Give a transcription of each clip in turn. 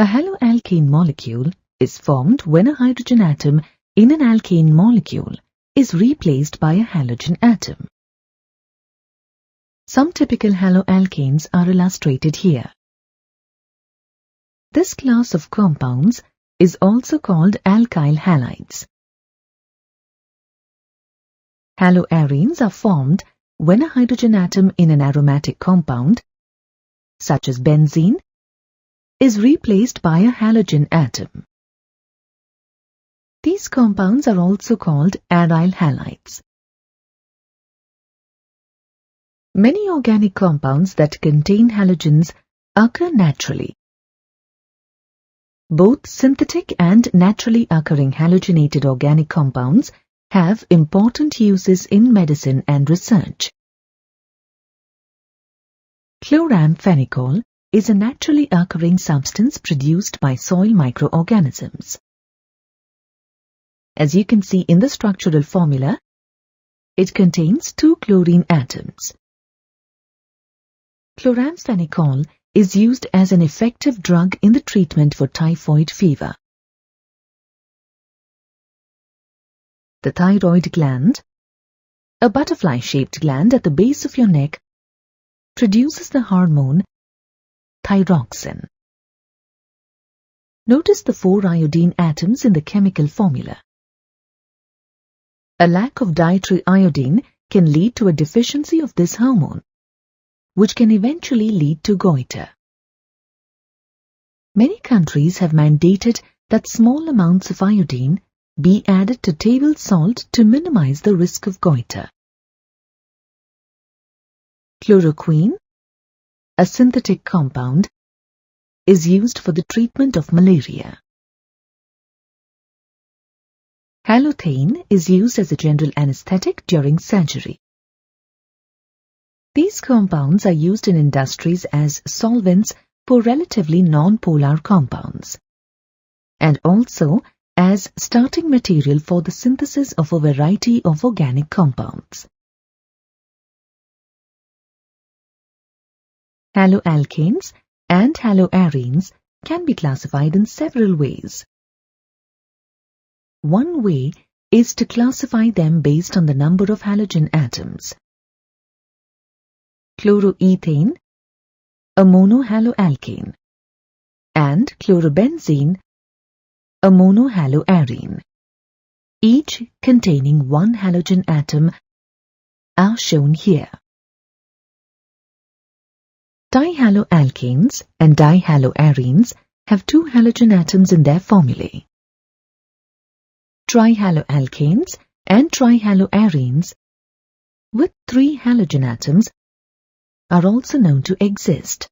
A haloalkane molecule is formed when a hydrogen atom in an alkane molecule is replaced by a halogen atom. Some typical haloalkanes are illustrated here. This class of compounds is also called alkyl halides. Haloarenes are formed when a hydrogen atom in an aromatic compound, such as benzene, is replaced by a halogen atom. These compounds are also called aryl halides. Many organic compounds that contain halogens occur naturally. Both synthetic and naturally occurring halogenated organic compounds have important uses in medicine and research. Chloramphenicol is a naturally occurring substance produced by soil microorganisms. As you can see in the structural formula, it contains 2 chlorine atoms. Chloramphenicol is used as an effective drug in the treatment for typhoid fever. The thyroid gland, a butterfly-shaped gland at the base of your neck, produces the hormone thyroxine. Notice the 4 iodine atoms in the chemical formula. A lack of 𝙁𝙊𝙋𝙊𝙍 can lead to a deficiency of this hormone, which can eventually lead to goiter. Many countries have mandated that small amounts of iodine be added to table salt to minimize the risk of goiter. Chloroquine, a synthetic compound, is used for the treatment of malaria. Halothane is used as a general anesthetic during surgery. These compounds are used in industries as solvents for relatively non-polar compounds, and also as starting material for the synthesis of a variety of organic compounds. Haloalkanes and haloarenes can be classified in several ways. One way is to classify them based on the number of halogen atoms. Chloroethane, a monohaloalkane, and chlorobenzene, a monohaloarene, each containing 1 halogen atom, are shown here. Dihaloalkanes and dihaloarenes have 2 halogen atoms in their formulae. Trihaloalkanes and trihaloarenes with 3 halogen atoms are also known to exist.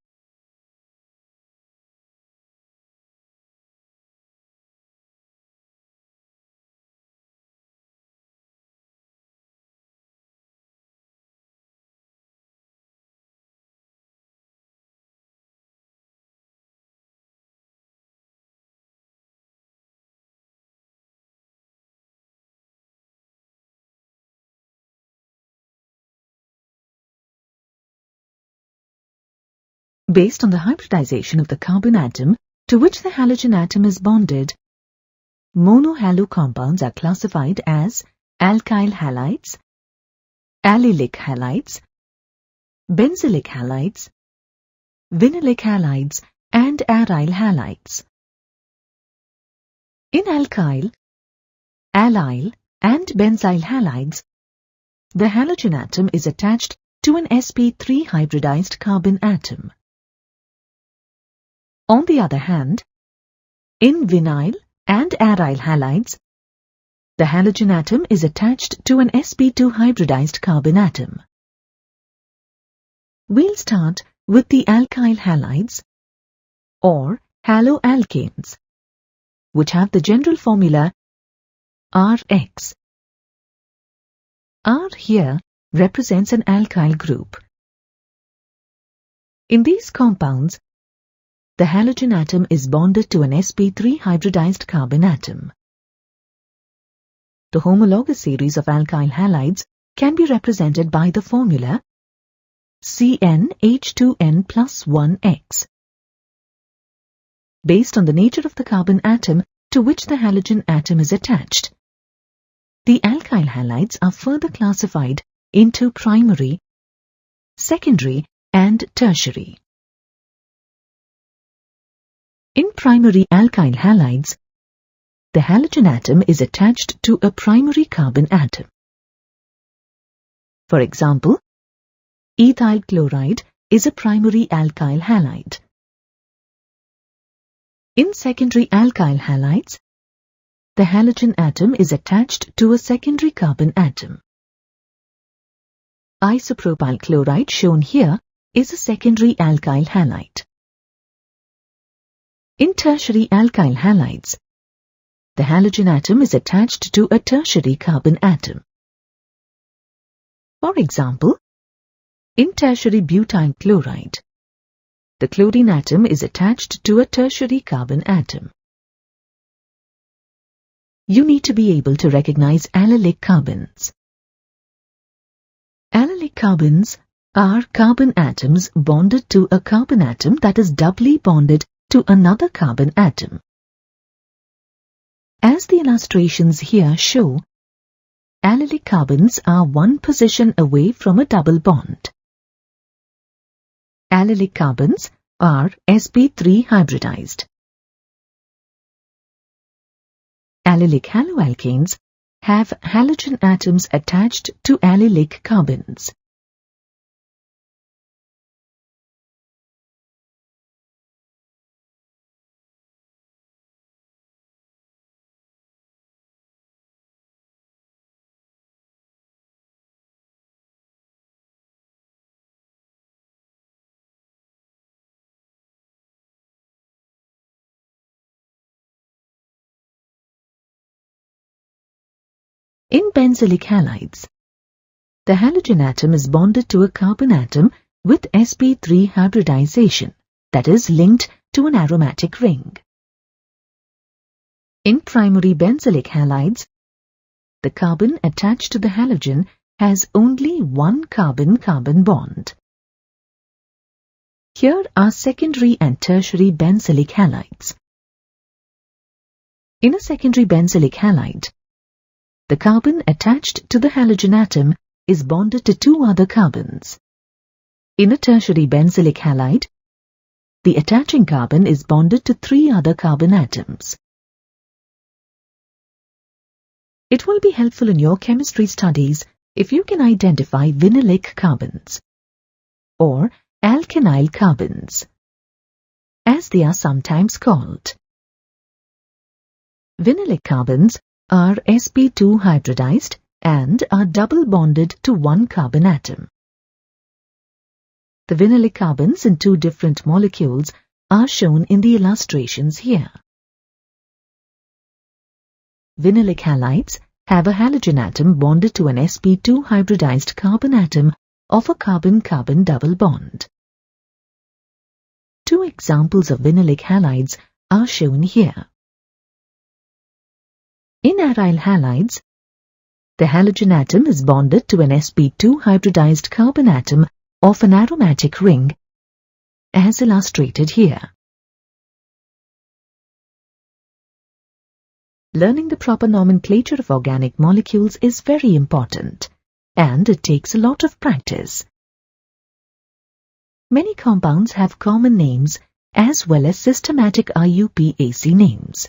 Based on the hybridization of the carbon atom to which the halogen atom is bonded, monohalo compounds are classified as alkyl halides, allylic halides, benzylic halides, vinylic halides, and aryl halides. In alkyl, allyl, and benzyl halides, the halogen atom is attached to an sp3 hybridized carbon atom. On the other hand, in vinyl and aryl halides, the halogen atom is attached to an sp2 hybridized carbon atom. We'll start with the alkyl halides, or haloalkanes, which have the general formula Rx. R here represents an alkyl group. In these compounds, the halogen atom is bonded to an sp3 hybridized carbon atom. The homologous series of alkyl halides can be represented by the formula CnH2n plus 1x. based on the nature of the carbon atom to which the halogen atom is attached. The alkyl halides are further classified into primary, secondary, and tertiary. In primary alkyl halides, the halogen atom is attached to a primary carbon atom. For example, ethyl chloride is a primary alkyl halide. In secondary alkyl halides, the halogen atom is attached to a secondary carbon atom. Isopropyl chloride shown here is a secondary alkyl halide. In tertiary alkyl halides, the halogen atom is attached to a tertiary carbon atom. For example, in tertiary butyl chloride, the chlorine atom is attached to a tertiary carbon atom. You need to be able to recognize allylic carbons. Allylic carbons are carbon atoms bonded to a carbon atom that is doubly bonded to another carbon atom. As the illustrations here show, allylic carbons are one position away from a double bond. Allylic carbons are sp3 hybridized. Allylic haloalkanes have halogen atoms attached to allylic carbons. In benzylic halides, the halogen atom is bonded to a carbon atom with sp3 hybridization, that is linked to an aromatic ring. In primary benzylic halides, the carbon attached to the halogen has only one carbon-carbon bond. Here are secondary and tertiary benzylic halides. In a secondary benzylic halide, the carbon attached to the halogen atom is bonded to two other carbons. In a tertiary benzylic halide, the attaching carbon is bonded to three other carbon atoms. It will be helpful in your chemistry studies if you can identify vinylic carbons or alkenyl carbons, as they are sometimes called. Vinylic carbons are sp2 hybridized and are double bonded to one carbon atom. The vinylic carbons in two different molecules are shown in the illustrations here. Vinylic halides have a halogen atom bonded to an sp2 hybridized carbon atom of a carbon-carbon double bond. Two examples of vinylic halides are shown here. In aryl halides, the halogen atom is bonded to an sp2 hybridized carbon atom of an aromatic ring, as illustrated here. Learning the proper nomenclature of organic molecules is very important, and it takes a lot of practice. Many compounds have common names as well as systematic IUPAC names.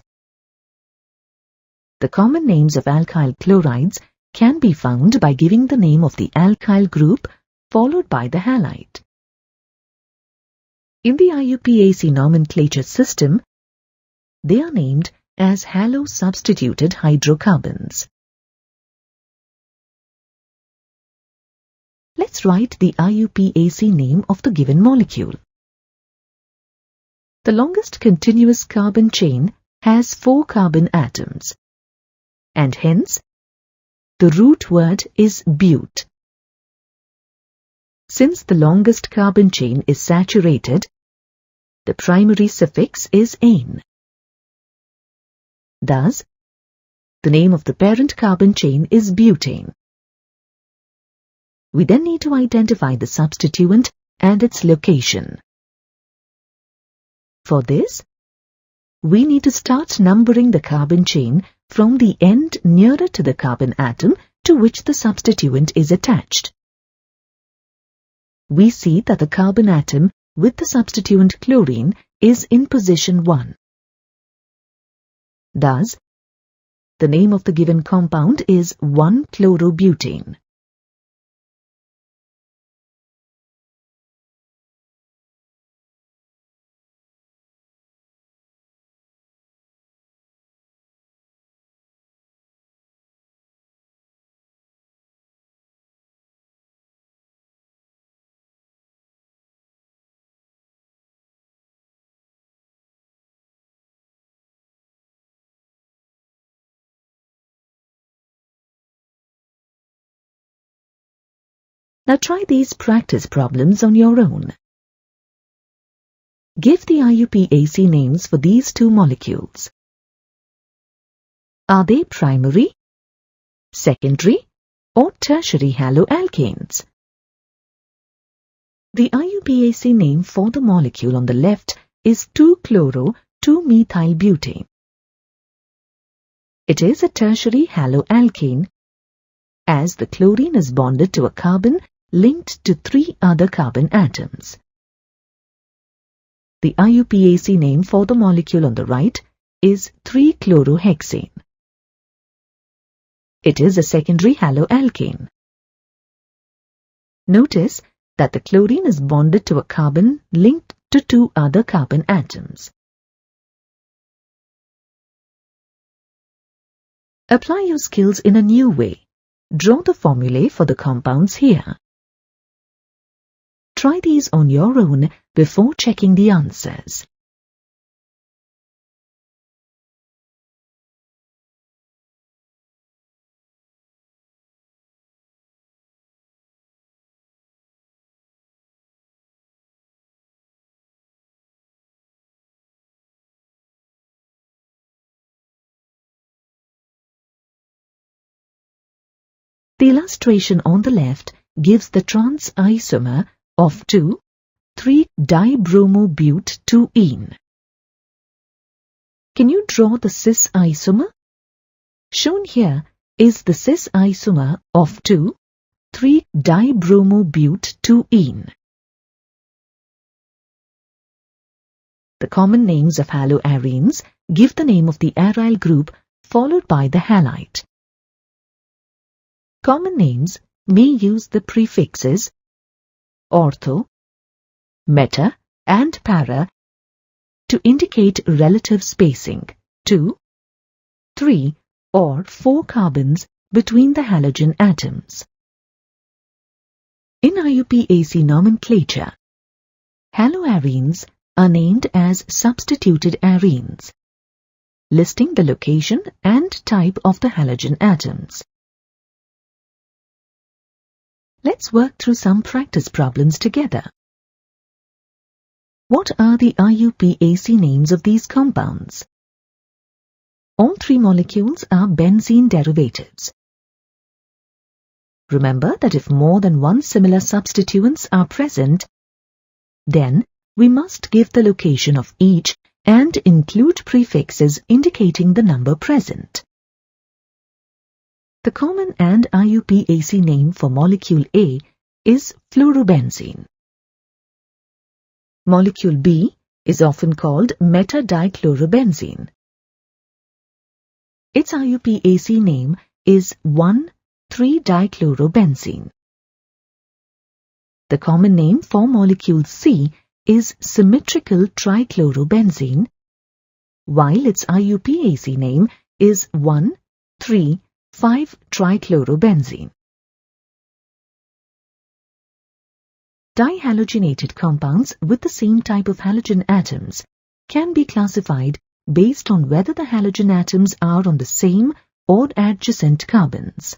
The common names of alkyl chlorides can be found by giving the name of the alkyl group followed by the halide. In the IUPAC nomenclature system, they are named as halo-substituted hydrocarbons. Let's write the IUPAC name of the given molecule. The longest continuous carbon chain has 4 carbon atoms, and hence the root word is bute. Since the longest carbon chain is saturated, the primary suffix is -ane. Thus, the name of the parent carbon chain is butane. We then need to identify the substituent and its location. For this, we need to start numbering the carbon chain from the end nearer to the carbon atom to which the substituent is attached. We see that the carbon atom with the substituent chlorine is in position 1. Thus, the name of the given compound is 1-chlorobutane. Now try these practice problems on your own. Give the IUPAC names for these two molecules. Are they primary, secondary, or tertiary haloalkanes? The IUPAC name for the molecule on the left is 2-chloro-2-methylbutane. It is a tertiary haloalkane as the chlorine is bonded to a carbon linked to 3 other carbon atoms. The IUPAC name for the molecule on the right is 3-chlorohexane. It is a secondary haloalkane. Notice that the chlorine is bonded to a carbon linked to 2 other carbon atoms. Apply your skills in a new way. Draw the formulae for the compounds here. Try these on your own before checking the answers. The illustration on the left gives the trans isomer of 2,3-dibromobute-2-ene. Can you draw the cis isomer? Shown here is the cis isomer of 2,3-dibromobute-2-ene. The common names of haloarenes give the name of the aryl group followed by the halide. Common names may use the prefixes ortho, meta, and para to indicate relative spacing, 2, 3, or 4 carbons between the halogen atoms. In IUPAC nomenclature, haloarenes are named as substituted arenes, listing the location and type of the halogen atoms. Let's work through some practice problems together. What are the IUPAC names of these compounds? All 3 molecules are benzene derivatives. Remember that if more than 1 similar substituents are present, then we must give the location of each and include prefixes indicating the number present. The common and IUPAC name for molecule A is fluorobenzene. Molecule B is often called meta-dichlorobenzene. Its IUPAC name is 1,3-dichlorobenzene. The common name for molecule C is symmetrical trichlorobenzene, while its IUPAC name is 1,3,5-trichlorobenzene. Dihalogenated compounds with the same type of halogen atoms can be classified based on whether the halogen atoms are on the same or adjacent carbons.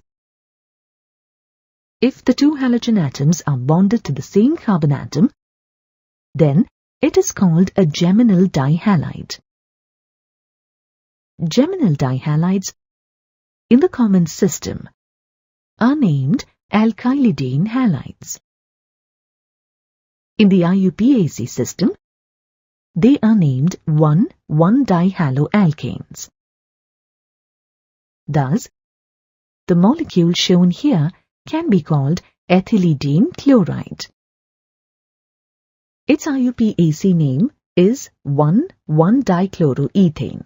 If the 2 halogen atoms are bonded to the same carbon atom, then it is called a geminal dihalide. Geminal dihalides in the common system are named alkylidene halides. In the IUPAC system, they are named 1,1-dihaloalkanes. Thus, the molecule shown here can be called ethylidene chloride. Its IUPAC name is 1,1-dichloroethane.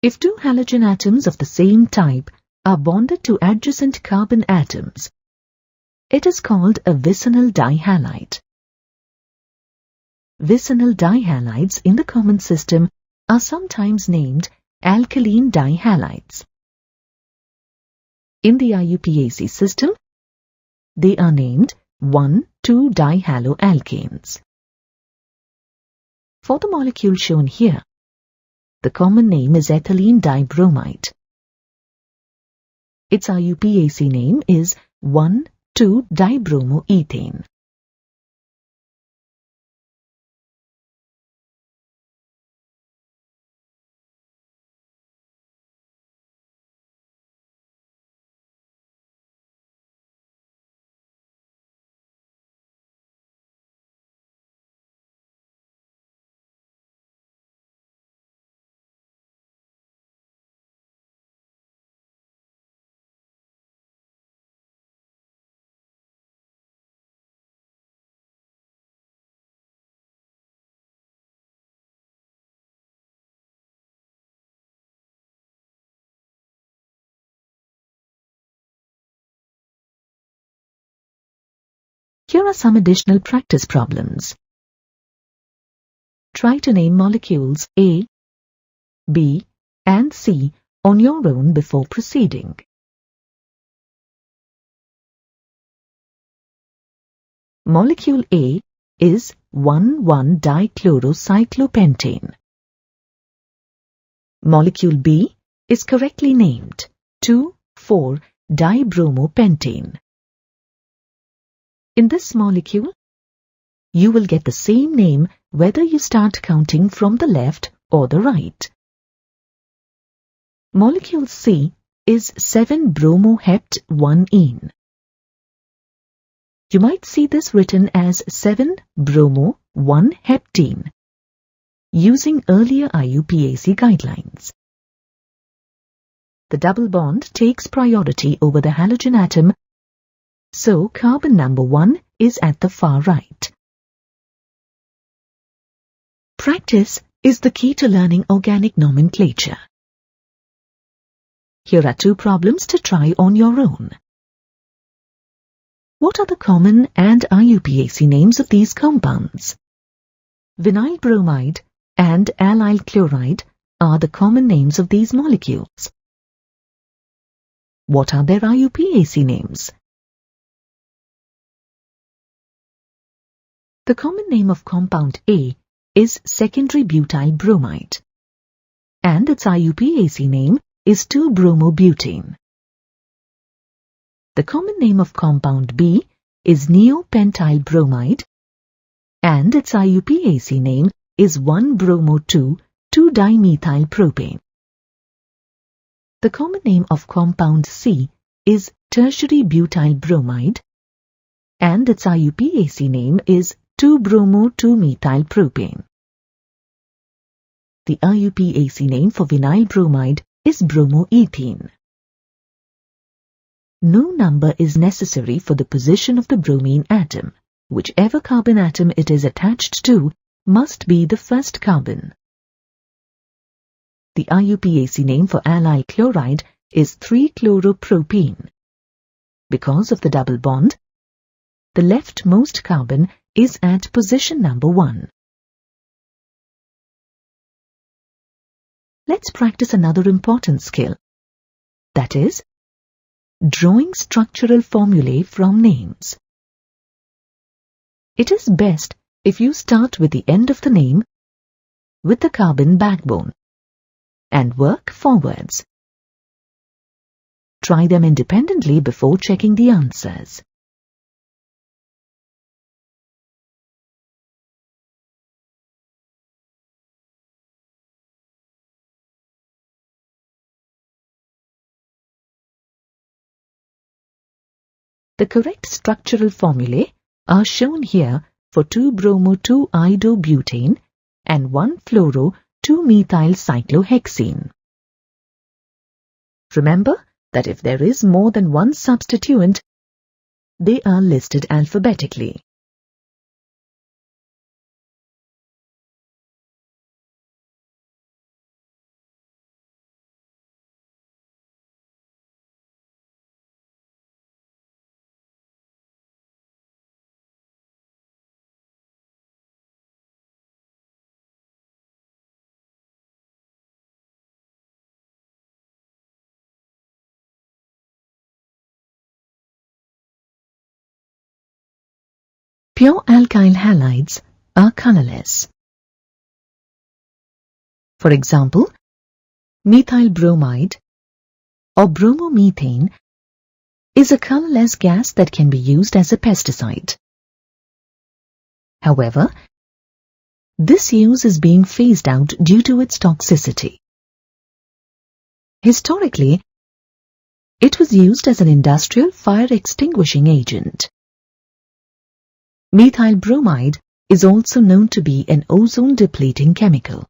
If two halogen atoms of the same type are bonded to adjacent carbon atoms, it is called a vicinal dihalide. Vicinal dihalides in the common system are sometimes named alkaline dihalides. In the IUPAC system, they are named 1,2-dihaloalkanes. For the molecule shown here, the common name is ethylene dibromide. Its IUPAC name is 1,2-dibromoethane. Here are some additional practice problems. Try to name molecules A, B, and C on your own before proceeding. Molecule A is 1,1-dichlorocyclopentane. Molecule B is correctly named 2,4-dibromopentane. In this molecule, you will get the same name whether you start counting from the left or the right. Molecule C is 7-bromohept-1-ene. You might see this written as 7-bromo-1-heptene, using earlier IUPAC guidelines. The double bond takes priority over the halogen atom, so carbon number 1 is at the far right. Practice is the key to learning organic nomenclature. Here are 2 problems to try on your own. What are the common and IUPAC names of these compounds? Vinyl bromide and allyl chloride are the common names of these molecules. What are their IUPAC names? The common name of compound A is secondary butyl bromide, and its IUPAC name is 2-bromobutane. The common name of compound B is neopentyl bromide, and its IUPAC name is 1-bromo-2,2-dimethylpropane. The common name of compound C is tertiary butyl bromide, and its IUPAC name is 2-bromo-2-methylpropane. The IUPAC name for vinyl bromide is bromoethene. No number is necessary for the position of the bromine atom. Whichever carbon atom it is attached to must be the first carbon. The IUPAC name for allyl chloride is 3-chloropropene. Because of the double bond, the leftmost carbon is at position number 1. Let's practice another important skill. That is, drawing structural formulae from names. It is best if you start with the end of the name, with the carbon backbone, and work forwards. Try them independently before checking the answers. The correct structural formulae are shown here for 2-bromo-2-iodobutane and 1-fluoro-2-methyl-cyclohexene. Remember that if there is more than one substituent, they are listed alphabetically. Pure alkyl halides are colorless. For example, methyl bromide or bromomethane is a colorless gas that can be used as a pesticide. However, this use is being phased out due to its toxicity. Historically, it was used as an industrial fire extinguishing agent. Methyl bromide is also known to be an ozone-depleting chemical.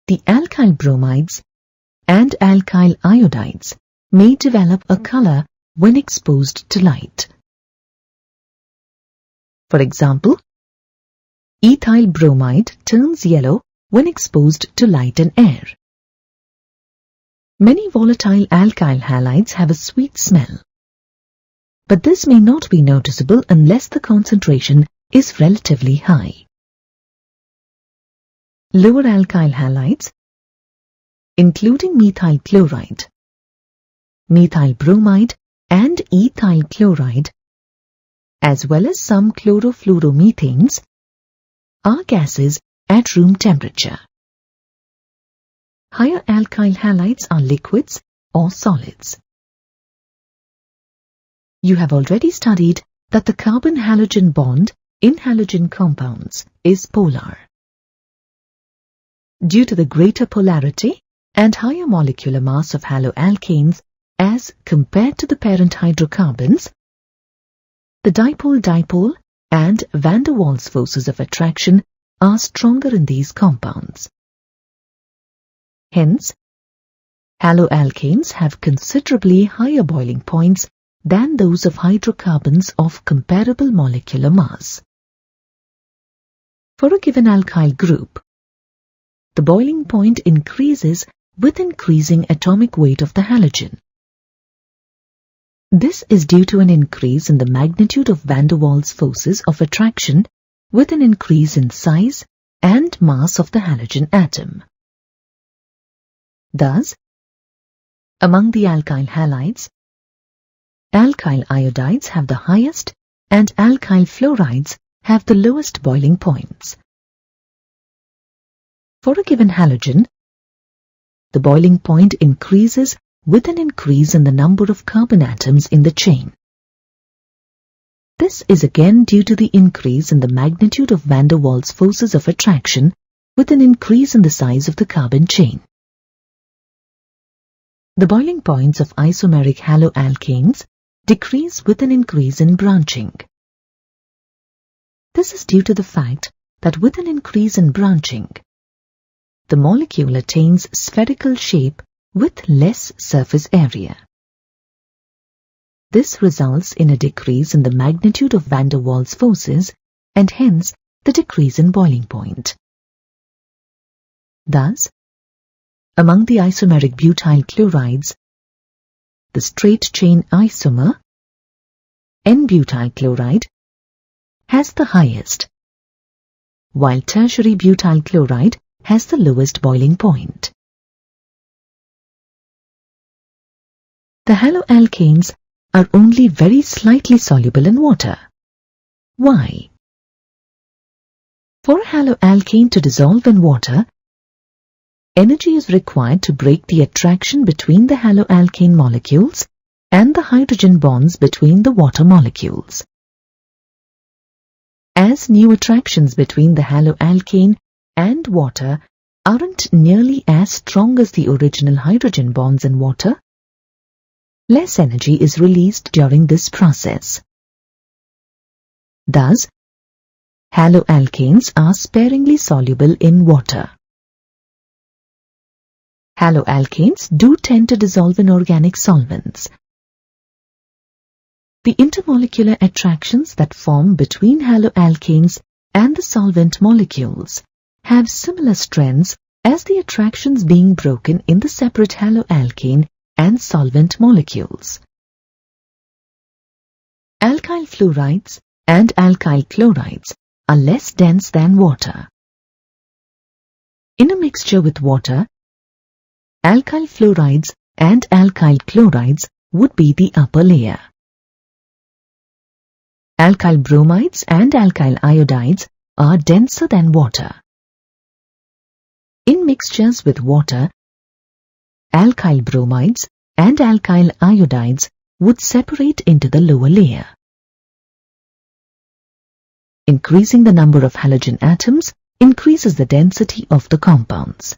The alkyl bromides and alkyl iodides may develop a color when exposed to light. For example, ethyl bromide turns yellow when exposed to light and air. Many volatile alkyl halides have a sweet smell, but this may not be noticeable unless the concentration is relatively high. Lower alkyl halides, including methyl chloride, methyl bromide and ethyl chloride, as well as some chlorofluoromethanes, are gases at room temperature. Higher alkyl halides are liquids or solids. You have already studied that the carbon-halogen bond in halogen compounds is polar. Due to the greater polarity and higher molecular mass of haloalkanes as compared to the parent hydrocarbons, the dipole-dipole and van der Waals forces of attraction are stronger in these compounds. Hence, haloalkanes have considerably higher boiling points than those of hydrocarbons of comparable molecular mass. For a given alkyl group, the boiling point increases with increasing atomic weight of the halogen. This is due to an increase in the magnitude of van der Waals forces of attraction with an increase in size and mass of the halogen atom. Thus, among the alkyl halides, alkyl iodides have the highest and alkyl fluorides have the lowest boiling points. For a given halogen, the boiling point increases with an increase in the number of carbon atoms in the chain. This is again due to the increase in the magnitude of van der Waals forces of attraction with an increase in the size of the carbon chain. The boiling points of isomeric haloalkanes decrease with an increase in branching. This is due to the fact that with an increase in branching, the molecule attains spherical shape with less surface area. This results in a decrease in the magnitude of van der Waals forces and hence the decrease in boiling point. Thus, among the isomeric butyl chlorides, the straight chain isomer, N-butyl chloride, has the highest, while tertiary butyl chloride has the lowest boiling point. The haloalkanes are only very slightly soluble in water. Why? For a haloalkane to dissolve in water, energy is required to break the attraction between the haloalkane molecules and the hydrogen bonds between the water molecules. As new attractions between the haloalkane and water aren't nearly as strong as the original hydrogen bonds in water, less energy is released during this process. Thus, haloalkanes are sparingly soluble in water. Haloalkanes do tend to dissolve in organic solvents. The intermolecular attractions that form between haloalkanes and the solvent molecules have similar strengths as the attractions being broken in the separate haloalkane and solvent molecules. Alkyl fluorides and alkyl chlorides are less dense than water. In a mixture with water, alkyl fluorides and alkyl chlorides would be the upper layer. Alkyl bromides and alkyl iodides are denser than water. In mixtures with water, alkyl bromides and alkyl iodides would separate into the lower layer. Increasing the number of halogen atoms increases the density of the compounds.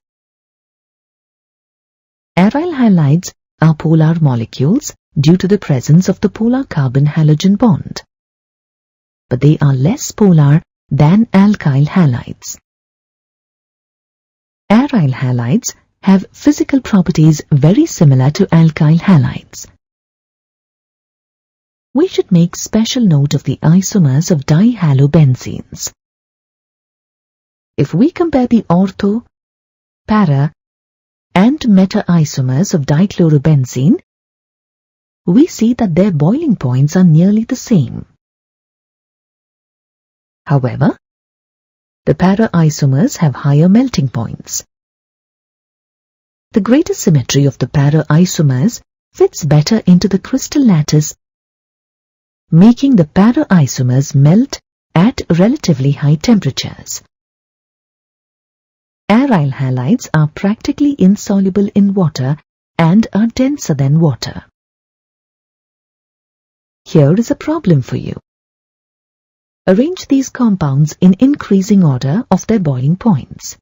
Aryl halides are polar molecules due to the presence of the polar carbon-halogen bond, but they are less polar than alkyl halides. Aryl halides have physical properties very similar to alkyl halides. We should make special note of the isomers of dihalobenzenes. If we compare the ortho, para, and meta-isomers of dichlorobenzene, we see that their boiling points are nearly the same. However, the para-isomers have higher melting points. The greater symmetry of the para-isomers fits better into the crystal lattice, making the para-isomers melt at relatively high temperatures. Aryl halides are practically insoluble in water and are denser than water. Here is a problem for you. Arrange these compounds in increasing order of their boiling points.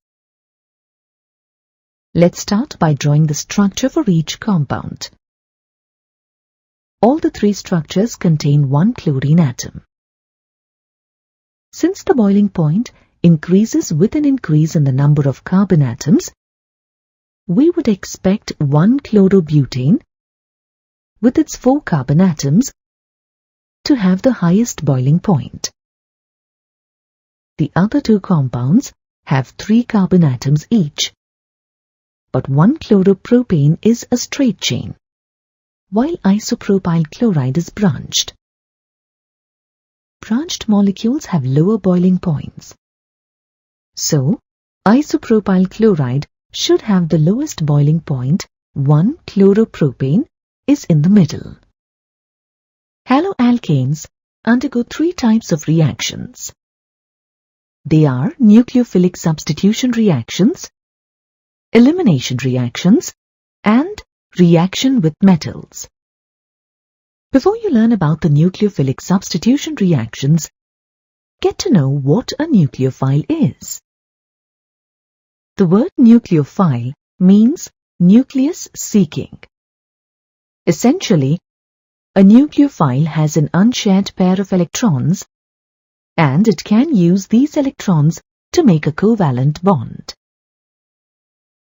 Let's start by drawing the structure for each compound. All the three structures contain one chlorine atom. Since the boiling point increases with an increase in the number of carbon atoms, we would expect 1-chlorobutane with its 4 carbon atoms to have the highest boiling point. The other two compounds have 3 carbon atoms each, but 1-chloropropane is a straight chain, while isopropyl chloride is branched. Branched molecules have lower boiling points. So, isopropyl chloride should have the lowest boiling point. 1-chloropropane is in the middle. Haloalkanes undergo 3 types of reactions. They are nucleophilic substitution reactions, elimination reactions, and reaction with metals. Before you learn about the nucleophilic substitution reactions, get to know what a nucleophile is. The word nucleophile means nucleus seeking. Essentially, a nucleophile has an unshared pair of electrons, and it can use these electrons to make a covalent bond.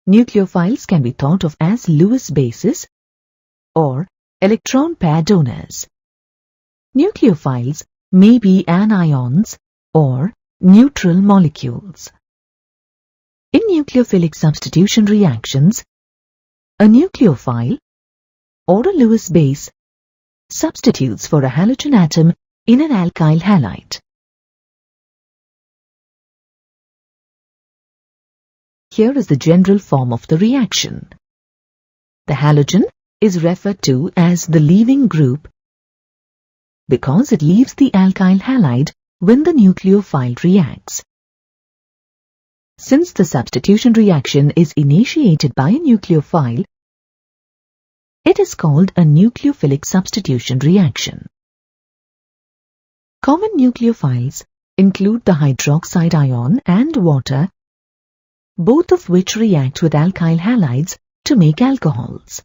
Nucleophiles can be thought of as Lewis bases or electron pair donors. Nucleophiles may be anions or neutral molecules. In nucleophilic substitution reactions, a nucleophile or a Lewis base substitutes for a halogen atom in an alkyl halide. Here is the general form of the reaction. The halogen is referred to as the leaving group because it leaves the alkyl halide when the nucleophile reacts. Since the substitution reaction is initiated by a nucleophile, it is called a nucleophilic substitution reaction. Common nucleophiles include the hydroxide ion and water, both of which react with alkyl halides to make alcohols.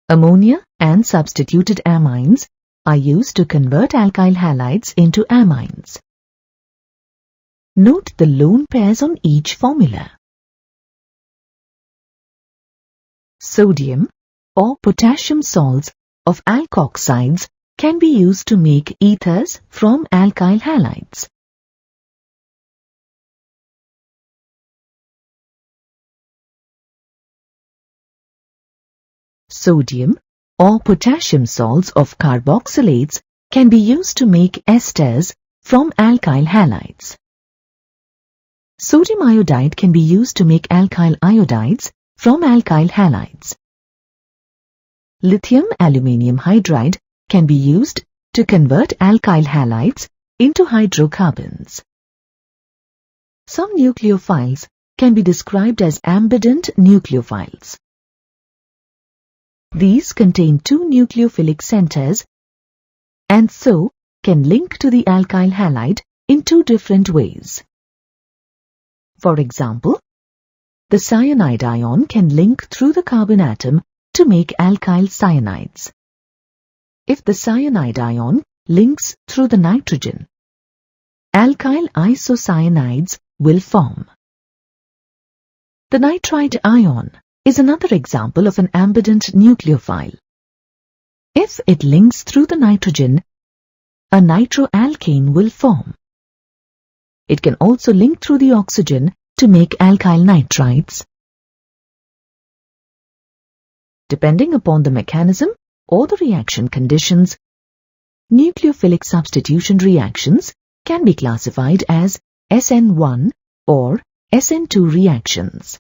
Ammonia and substituted amines are used to convert alkyl halides into amines. Note the lone pairs on each formula. Sodium or potassium salts of alkoxides can be used to make ethers from alkyl halides. Sodium or potassium salts of carboxylates can be used to make esters from alkyl halides. Sodium iodide can be used to make alkyl iodides from alkyl halides. Lithium aluminium hydride can be used to convert alkyl halides into hydrocarbons. Some nucleophiles can be described as ambident nucleophiles. These contain two nucleophilic centers and so can link to the alkyl halide in two different ways. For example, the cyanide ion can link through the carbon atom to make alkyl cyanides. If the cyanide ion links through the nitrogen, alkyl isocyanides will form. The nitride ion is another example of an ambident nucleophile. If it links through the nitrogen, a nitroalkane will form. It can also link through the oxygen to make alkyl nitrides. Depending upon the mechanism or the reaction conditions, nucleophilic substitution reactions can be classified as SN1 or SN2 reactions.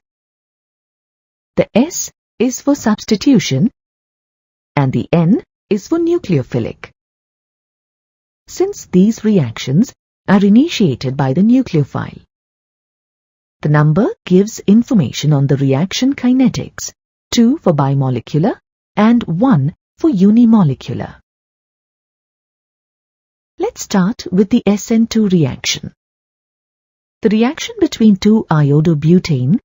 The S is for substitution and the N is for nucleophilic. Since these reactions are initiated by the nucleophile, the number gives information on the reaction kinetics, 2 for bimolecular and 1 for unimolecular. Let's start with the SN2 reaction. The reaction between 2-iodobutane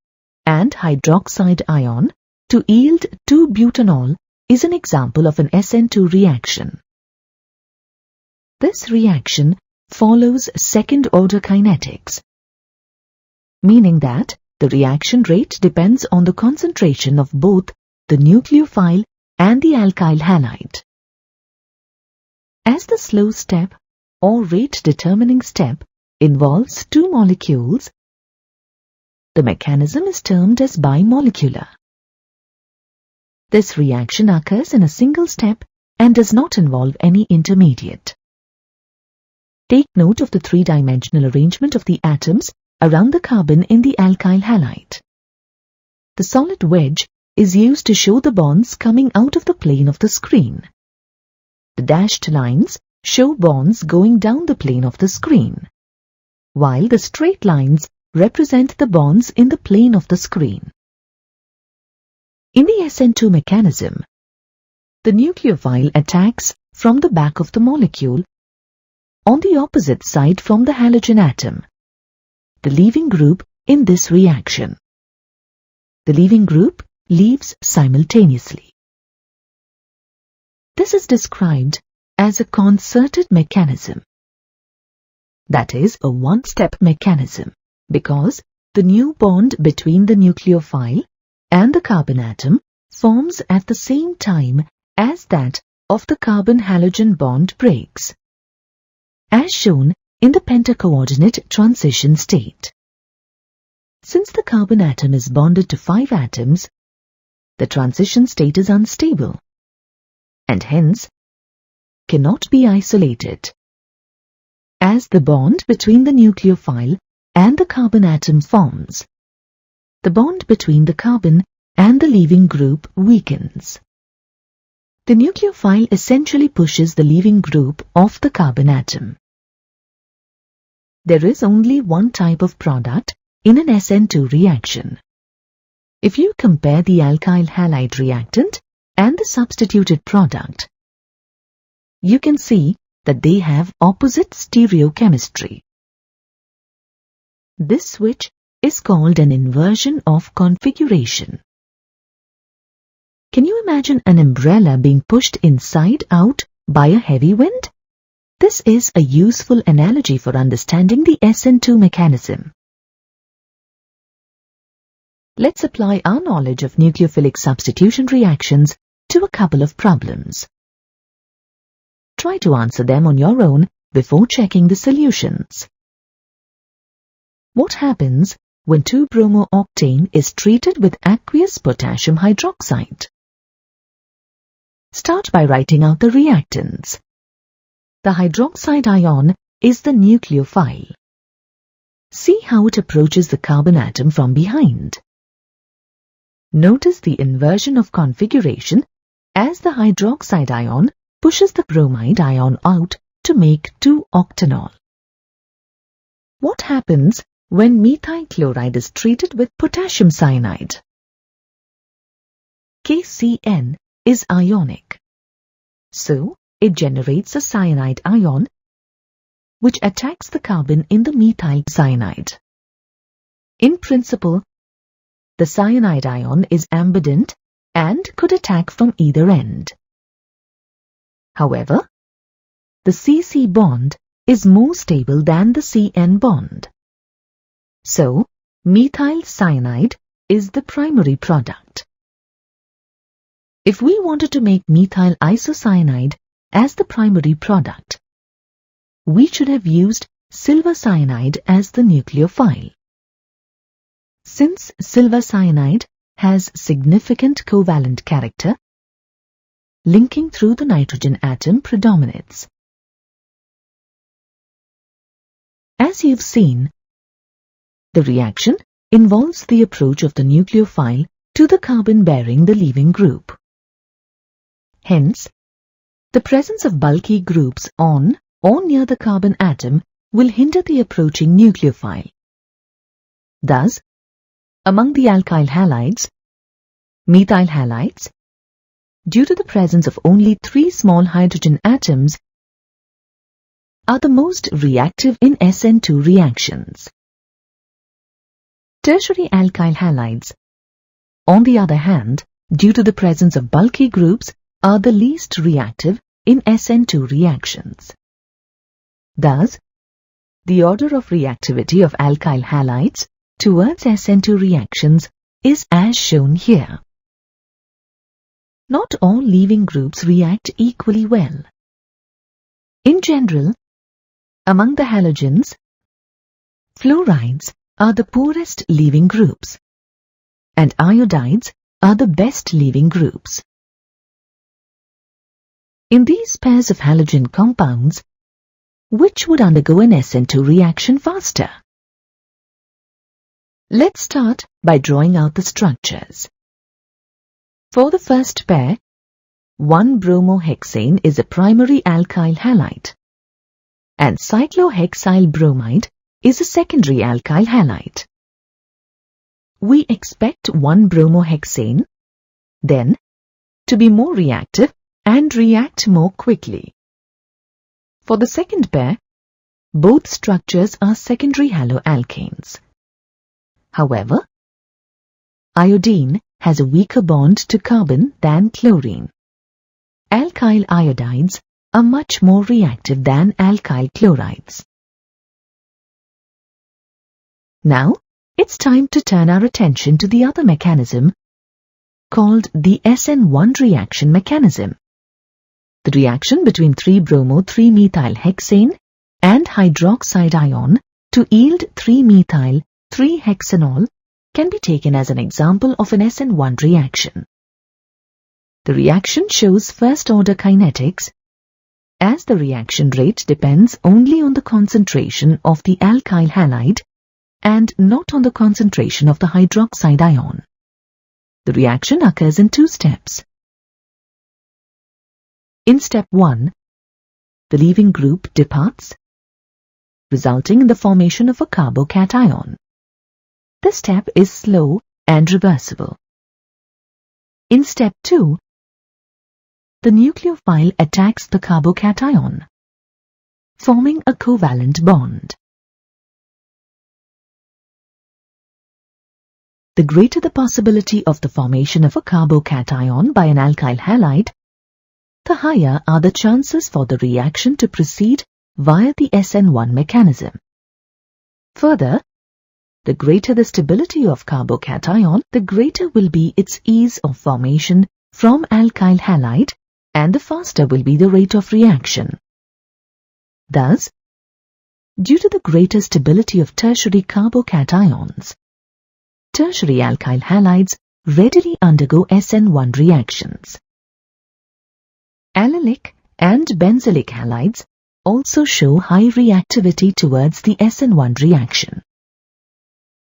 and hydroxide ion to yield 2-butanol is an example of an SN2 reaction. This reaction follows second-order kinetics, meaning that the reaction rate depends on the concentration of both the nucleophile and the alkyl halide. As the slow step or rate-determining step involves two molecules, the mechanism is termed as bimolecular. This reaction occurs in a single step and does not involve any intermediate. Take note of the three-dimensional arrangement of the atoms around the carbon in the alkyl halide. The solid wedge is used to show the bonds coming out of the plane of the screen. The dashed lines show bonds going down the plane of the screen, while the straight lines represent the bonds in the plane of the screen. In the SN2 mechanism, the nucleophile attacks from the back of the molecule on the opposite side from the halogen atom, the leaving group in this reaction. The leaving group leaves simultaneously. This is described as a concerted mechanism. That is a one-step mechanism, because the new bond between the nucleophile and the carbon atom forms at the same time as that of the carbon-halogen bond breaks, as shown in the pentacoordinate transition state. Since the carbon atom is bonded to 5 atoms, the transition state is unstable and hence cannot be isolated. As the bond between the nucleophile and the carbon atom forms, the bond between the carbon and the leaving group weakens. The nucleophile essentially pushes the leaving group off the carbon atom. There is only one type of product in an SN2 reaction. If you compare the alkyl halide reactant and the substituted product, you can see that they have opposite stereochemistry. This switch is called an inversion of configuration. Can you imagine an umbrella being pushed inside out by a heavy wind? This is a useful analogy for understanding the SN2 mechanism. Let's apply our knowledge of nucleophilic substitution reactions to a couple of problems. Try to answer them on your own before checking the solutions. What happens when 2-bromo-octane is treated with aqueous potassium hydroxide? Start by writing out the reactants. The hydroxide ion is the nucleophile. See how it approaches the carbon atom from behind. Notice the inversion of configuration as the hydroxide ion pushes the bromide ion out to make 2-octanol. What happens when methyl chloride is treated with potassium cyanide? KCN is ionic, so it generates a cyanide ion which attacks the carbon in the methyl cyanide. In principle, the cyanide ion is ambident and could attack from either end. However, the CC bond is more stable than the CN bond. So, methyl cyanide is the primary product. If we wanted to make methyl isocyanide as the primary product, we should have used silver cyanide as the nucleophile. Since silver cyanide has significant covalent character, linking through the nitrogen atom predominates. As you've seen, the reaction involves the approach of the nucleophile to the carbon bearing the leaving group. Hence, the presence of bulky groups on or near the carbon atom will hinder the approaching nucleophile. Thus, among the alkyl halides, methyl halides, due to the presence of only 3 small hydrogen atoms, are the most reactive in SN2 reactions. Tertiary alkyl halides, on the other hand, due to the presence of bulky groups, are the least reactive in SN2 reactions. Thus, the order of reactivity of alkyl halides towards SN2 reactions is as shown here. Not all leaving groups react equally well. In general, among the halogens, fluorides are the poorest leaving groups, and iodides are the best leaving groups. In these pairs of halogen compounds, which would undergo an SN2 reaction faster? Let's start by drawing out the structures. For the first pair, 1-bromohexane is a primary alkyl halide, and cyclohexyl bromide is a secondary alkyl halide. We expect 1-bromohexane, then, to be more reactive and react more quickly. For the second pair, both structures are secondary haloalkanes. However, iodine has a weaker bond to carbon than chlorine. Alkyl iodides are much more reactive than alkyl chlorides. Now, it's time to turn our attention to the other mechanism called the SN1 reaction mechanism. The reaction between 3-bromo-3-methylhexane and hydroxide ion to yield 3-methyl-3-hexanol can be taken as an example of an SN1 reaction. The reaction shows first-order kinetics as the reaction rate depends only on the concentration of the alkyl halide and not on the concentration of the hydroxide ion. The reaction occurs in 2 steps. In step 1, the leaving group departs, resulting in the formation of a carbocation. This step is slow and reversible. In step 2, the nucleophile attacks the carbocation, forming a covalent bond. The greater the possibility of the formation of a carbocation by an alkyl halide, the higher are the chances for the reaction to proceed via the SN1 mechanism. Further, the greater the stability of carbocation, the greater will be its ease of formation from alkyl halide and the faster will be the rate of reaction. Thus, due to the greater stability of tertiary carbocations, tertiary alkyl halides readily undergo SN1 reactions. Allylic and benzylic halides also show high reactivity towards the SN1 reaction.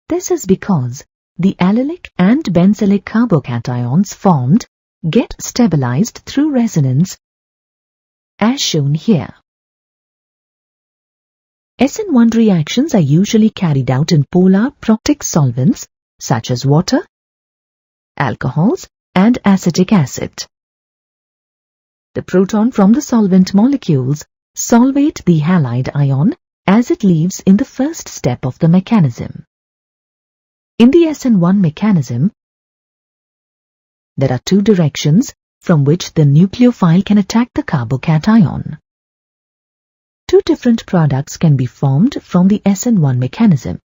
This is because the allylic and benzylic carbocations formed get stabilized through resonance, as shown here. SN1 reactions are usually carried out in polar protic solvents such as water, alcohols, and acetic acid. The proton from the solvent molecules solvate the halide ion as it leaves in the first step of the mechanism. In the SN1 mechanism, there are two directions from which the nucleophile can attack the carbocation. Two different products can be formed from the SN1 mechanism.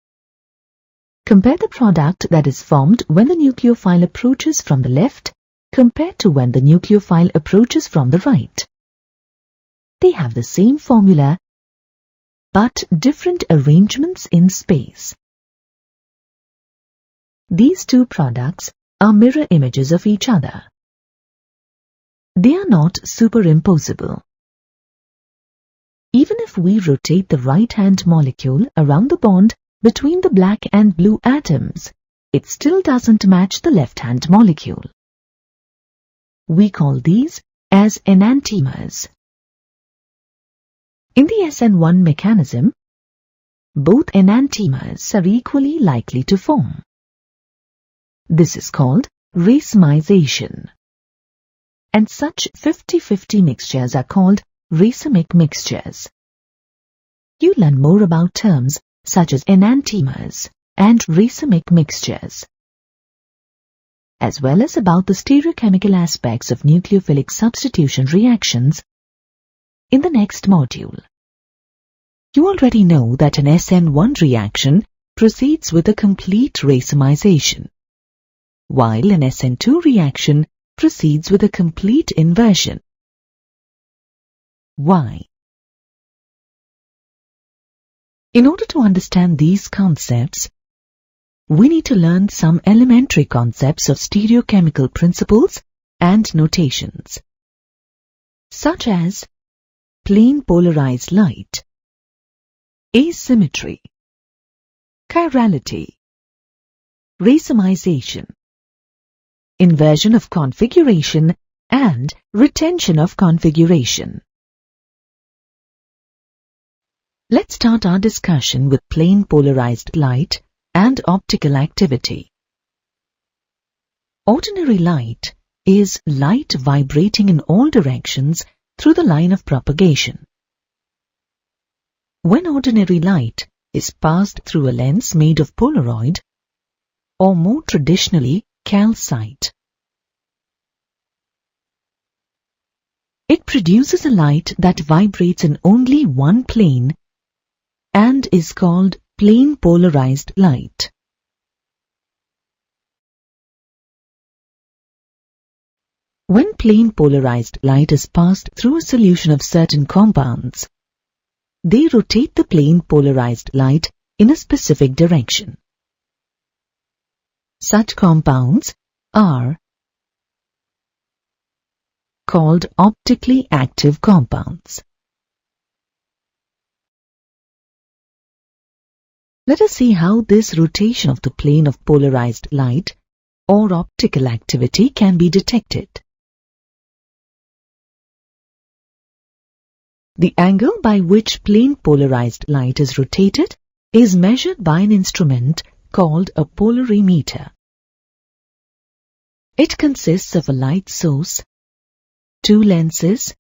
Compare the product that is formed when the nucleophile approaches from the left compared to when the nucleophile approaches from the right. They have the same formula, but different arrangements in space. These two products are mirror images of each other. They are not superimposable. Even if we rotate the right-hand molecule around the bond between the black and blue atoms, it still doesn't match the left-hand molecule. We call these as enantiomers. In the SN1 mechanism, both enantiomers are equally likely to form. This is called racemization. And such 50-50 mixtures are called racemic mixtures. You learn more about terms such as enantiomers and racemic mixtures, as well as about the stereochemical aspects of nucleophilic substitution reactions in the next module. You already know that an SN1 reaction proceeds with a complete racemization, while an SN2 reaction proceeds with a complete inversion. Why? In order to understand these concepts, we need to learn some elementary concepts of stereochemical principles and notations, such as plane polarized light, asymmetry, chirality, racemization, inversion of configuration, and retention of configuration. Let's start our discussion with plane polarized light and optical activity. Ordinary light is light vibrating in all directions through the line of propagation. When ordinary light is passed through a lens made of Polaroid, or more traditionally calcite, it produces a light that vibrates in only one plane and is called plane polarized light. When plane polarized light is passed through a solution of certain compounds, they rotate the plane polarized light in a specific direction. Such compounds are called optically active compounds. Let us see how this rotation of the plane of polarized light or optical activity can be detected. The angle by which plane polarized light is rotated is measured by an instrument called a polarimeter. It consists of a light source, two lenses,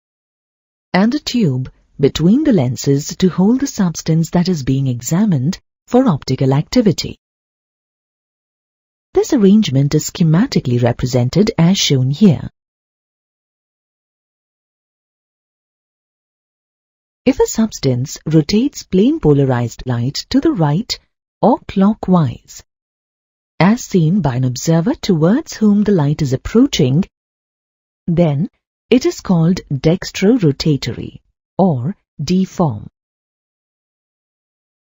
and a tube between the lenses to hold the substance that is being examined for optical activity. This arrangement is schematically represented as shown here. If a substance rotates plane polarized light to the right or clockwise, as seen by an observer towards whom the light is approaching, then it is called dextro-rotatory or D form.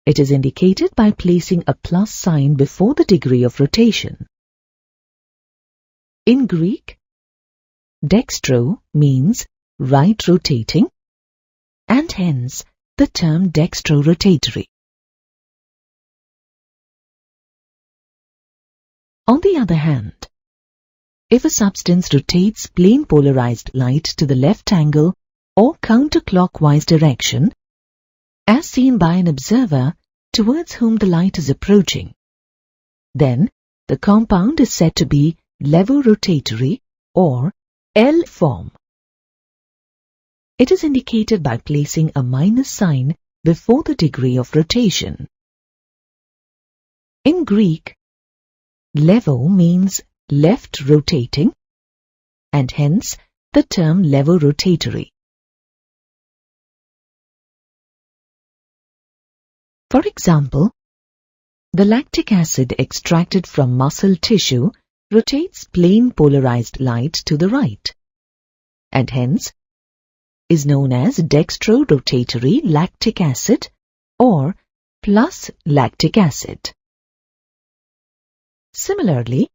It is indicated by placing a plus sign before the degree of rotation. In Greek, dextro means right rotating, and hence the term dextro-rotatory. On the other hand, if a substance rotates plane polarized light to the left angle or counterclockwise direction, as seen by an observer towards whom the light is approaching, then the compound is said to be levorotatory or L form. It is indicated by placing a minus sign before the degree of rotation. In Greek, levo means left rotating, and hence the term levorotatory. For example, the lactic acid extracted from muscle tissue rotates plane polarized light to the right, and hence is known as dextro-rotatory lactic acid or plus lactic acid. Similarly,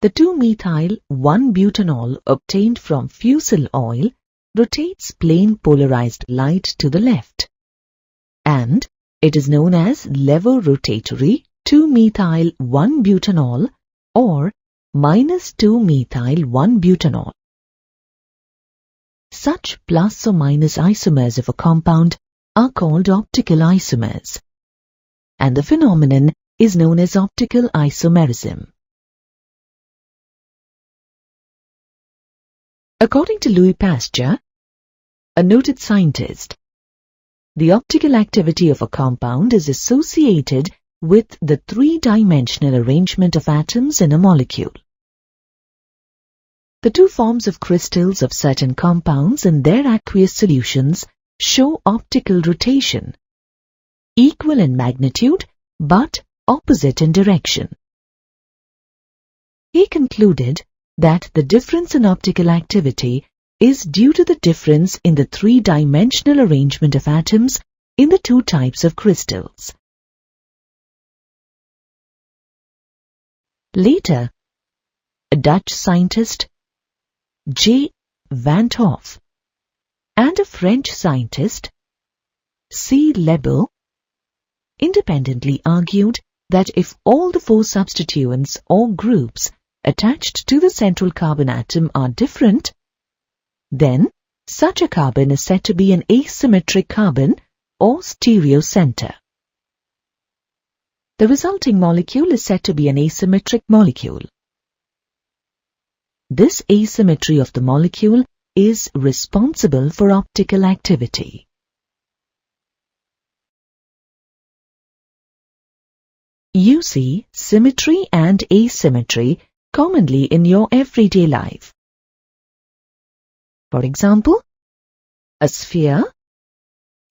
the 2-methyl-1-butanol obtained from fusel oil rotates plane polarized light to the left, and it is known as levorotatory 2-methyl-1-butanol or minus 2-methyl-1-butanol. Such plus or minus isomers of a compound are called optical isomers, and the phenomenon is known as optical isomerism. According to Louis Pasteur, a noted scientist, the optical activity of a compound is associated with the three-dimensional arrangement of atoms in a molecule. The two forms of crystals of certain compounds in their aqueous solutions show optical rotation, equal in magnitude but opposite in direction. He concluded that the difference in optical activity is due to the difference in the three-dimensional arrangement of atoms in the two types of crystals. Later, a Dutch scientist, J. van 't Hoff, and a French scientist, C. Lebel, independently argued that if all the four substituents or groups attached to the central carbon atom are different, then such a carbon is said to be an asymmetric carbon or stereocenter. The resulting molecule is said to be an asymmetric molecule. This asymmetry of the molecule is responsible for optical activity. You see symmetry and asymmetry commonly in your everyday life. For example, a sphere,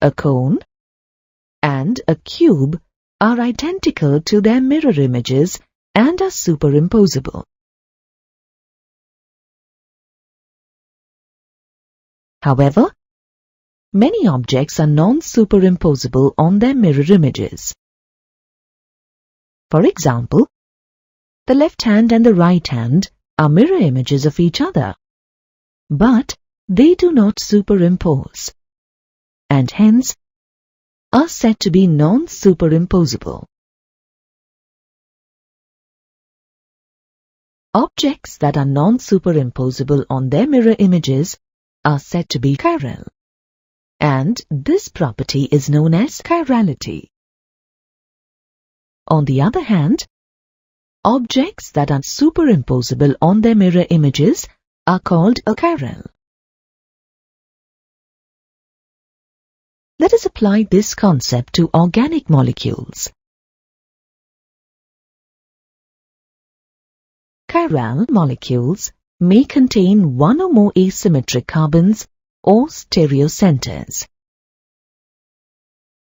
a cone, and a cube are identical to their mirror images and are superimposable. However, many objects are non-superimposable on their mirror images. For example, the left hand and the right hand are mirror images of each other, but they do not superimpose, and hence are said to be non-superimposable. Objects that are non-superimposable on their mirror images are said to be chiral, and this property is known as chirality. On the other hand, objects that are superimposable on their mirror images are called achiral. Let us apply this concept to organic molecules. Chiral molecules may contain one or more asymmetric carbons or stereocenters.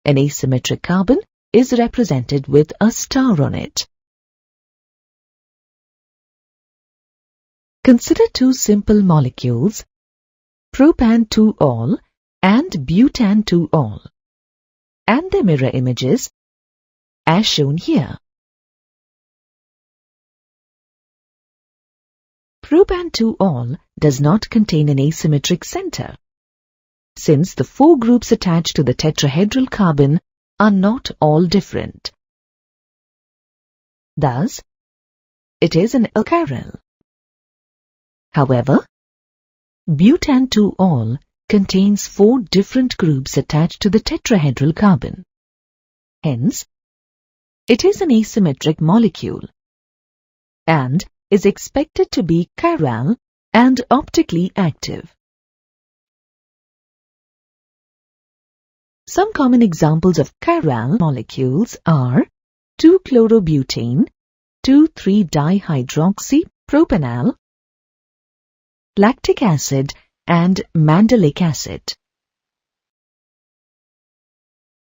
An asymmetric carbon is represented with a star on it. Consider two simple molecules, propan-2-ol and butan-2-ol, and their mirror images as shown here. Propan-2-ol does not contain an asymmetric center, since the four groups attached to the tetrahedral carbon are not all different. Thus, it is an alkyl. However, butan-2-ol contains four different groups attached to the tetrahedral carbon. Hence, it is an asymmetric molecule and is expected to be chiral and optically active. Some common examples of chiral molecules are 2-chlorobutane, 2,3-dihydroxypropanol, lactic acid and mandelic acid.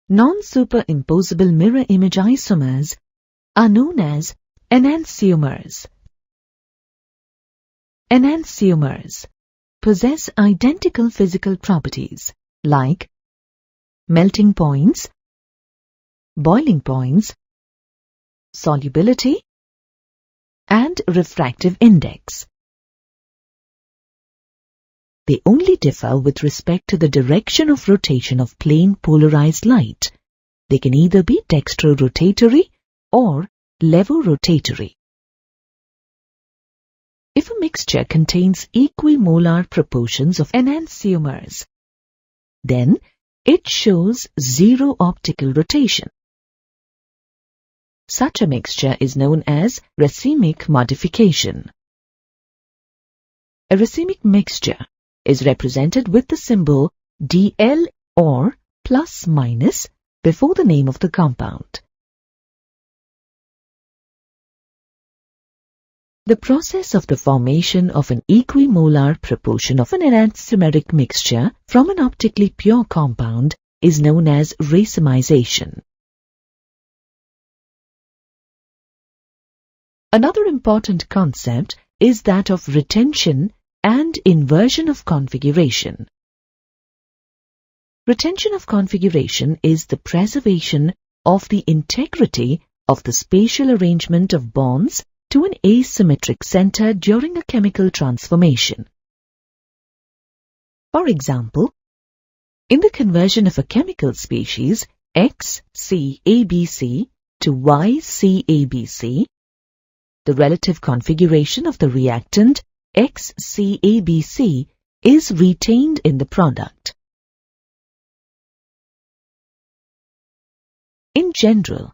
Non-superimposable mirror image isomers are known as enantiomers. Enantiomers possess identical physical properties like melting points, boiling points, solubility, and refractive index. They only differ with respect to the direction of rotation of plane polarized light. They can either be dextrorotatory or levorotatory. If a mixture contains equimolar proportions of enantiomers, then it shows zero optical rotation. Such a mixture is known as racemic modification. A racemic mixture is represented with the symbol Dl or plus minus before the name of the compound. The process of the formation of an equimolar proportion of an enantiomeric mixture from an optically pure compound is known as racemization. Another important concept is that of retention and inversion of configuration. Retention of configuration is the preservation of the integrity of the spatial arrangement of bonds to an asymmetric center during a chemical transformation. For example, in the conversion of a chemical species 𝑥𝐶𝐴BC to 𝑦𝐶ABC, the relative configuration of the reactant 𝑥𝐶ABC is retained in the product. In general,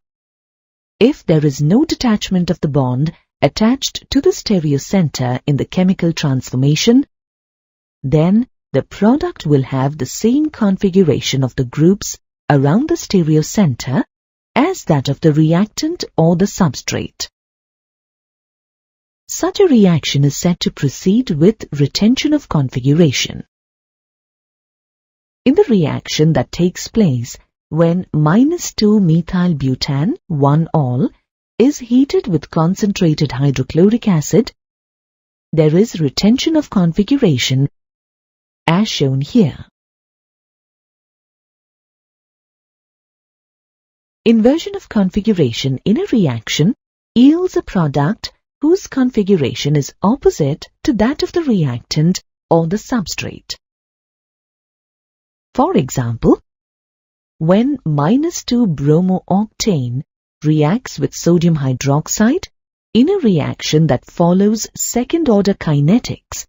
if there is no detachment of the bond attached to the stereocenter in the chemical transformation, then the product will have the same configuration of the groups around the stereocenter as that of the reactant or the substrate. Such a reaction is said to proceed with retention of configuration. In the reaction that takes place when -2-methylbutan-1-ol is heated with concentrated hydrochloric acid, there is retention of configuration as shown here. Inversion of configuration in a reaction yields a product whose configuration is opposite to that of the reactant or the substrate. For example, when -2-bromooctane reacts with sodium hydroxide in a reaction that follows second-order kinetics,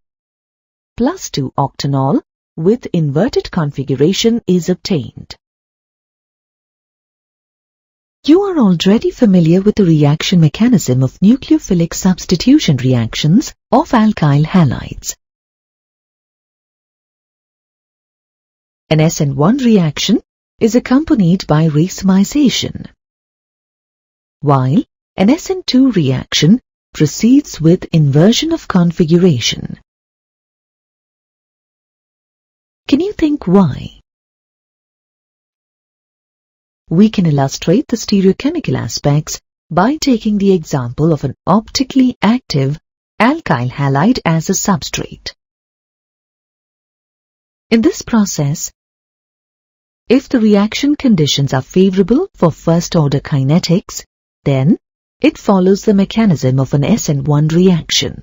+2-octanol with inverted configuration is obtained. You are already familiar with the reaction mechanism of nucleophilic substitution reactions of alkyl halides. An SN1 reaction is accompanied by racemization, while an SN2 reaction proceeds with inversion of configuration. Can you think why? we can illustrate the stereochemical aspects by taking the example of an optically active alkyl halide as a substrate. In this process, if the reaction conditions are favorable for first-order kinetics, then it follows the mechanism of an SN1 reaction.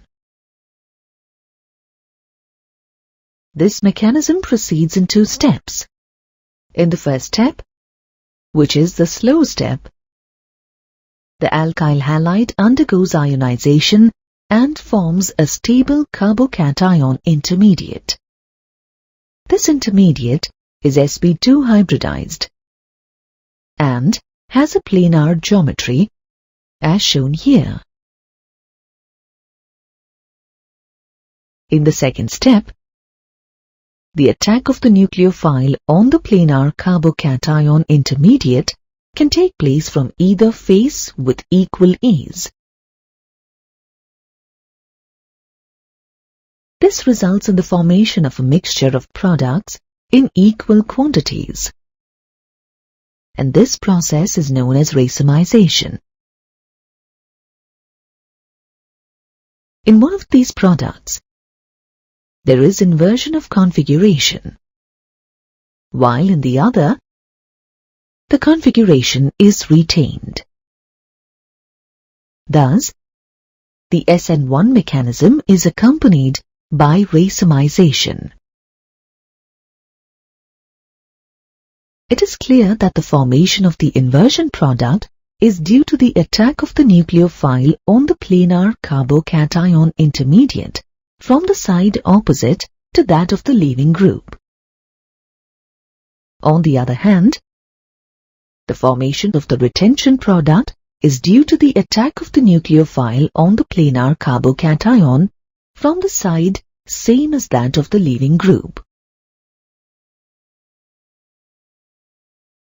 This mechanism proceeds in two steps. In the first step, which is the slow step, the alkyl halide undergoes ionization and forms a stable carbocation intermediate. This intermediate is sp2 hybridized and has a planar geometry as shown here. In the second step, the attack of the nucleophile on the planar carbocation intermediate can take place from either face with equal ease. This results in the formation of a mixture of products in equal quantities, and this process is known as racemization. In one of these products, there is inversion of configuration, while in the other, the configuration is retained. Thus, the SN1 mechanism is accompanied by racemization. It is clear that the formation of the inversion product is due to the attack of the nucleophile on the planar carbocation intermediate from the side opposite to that of the leaving group. On the other hand, the formation of the retention product is due to the attack of the nucleophile on the planar carbocation from the side same as that of the leaving group.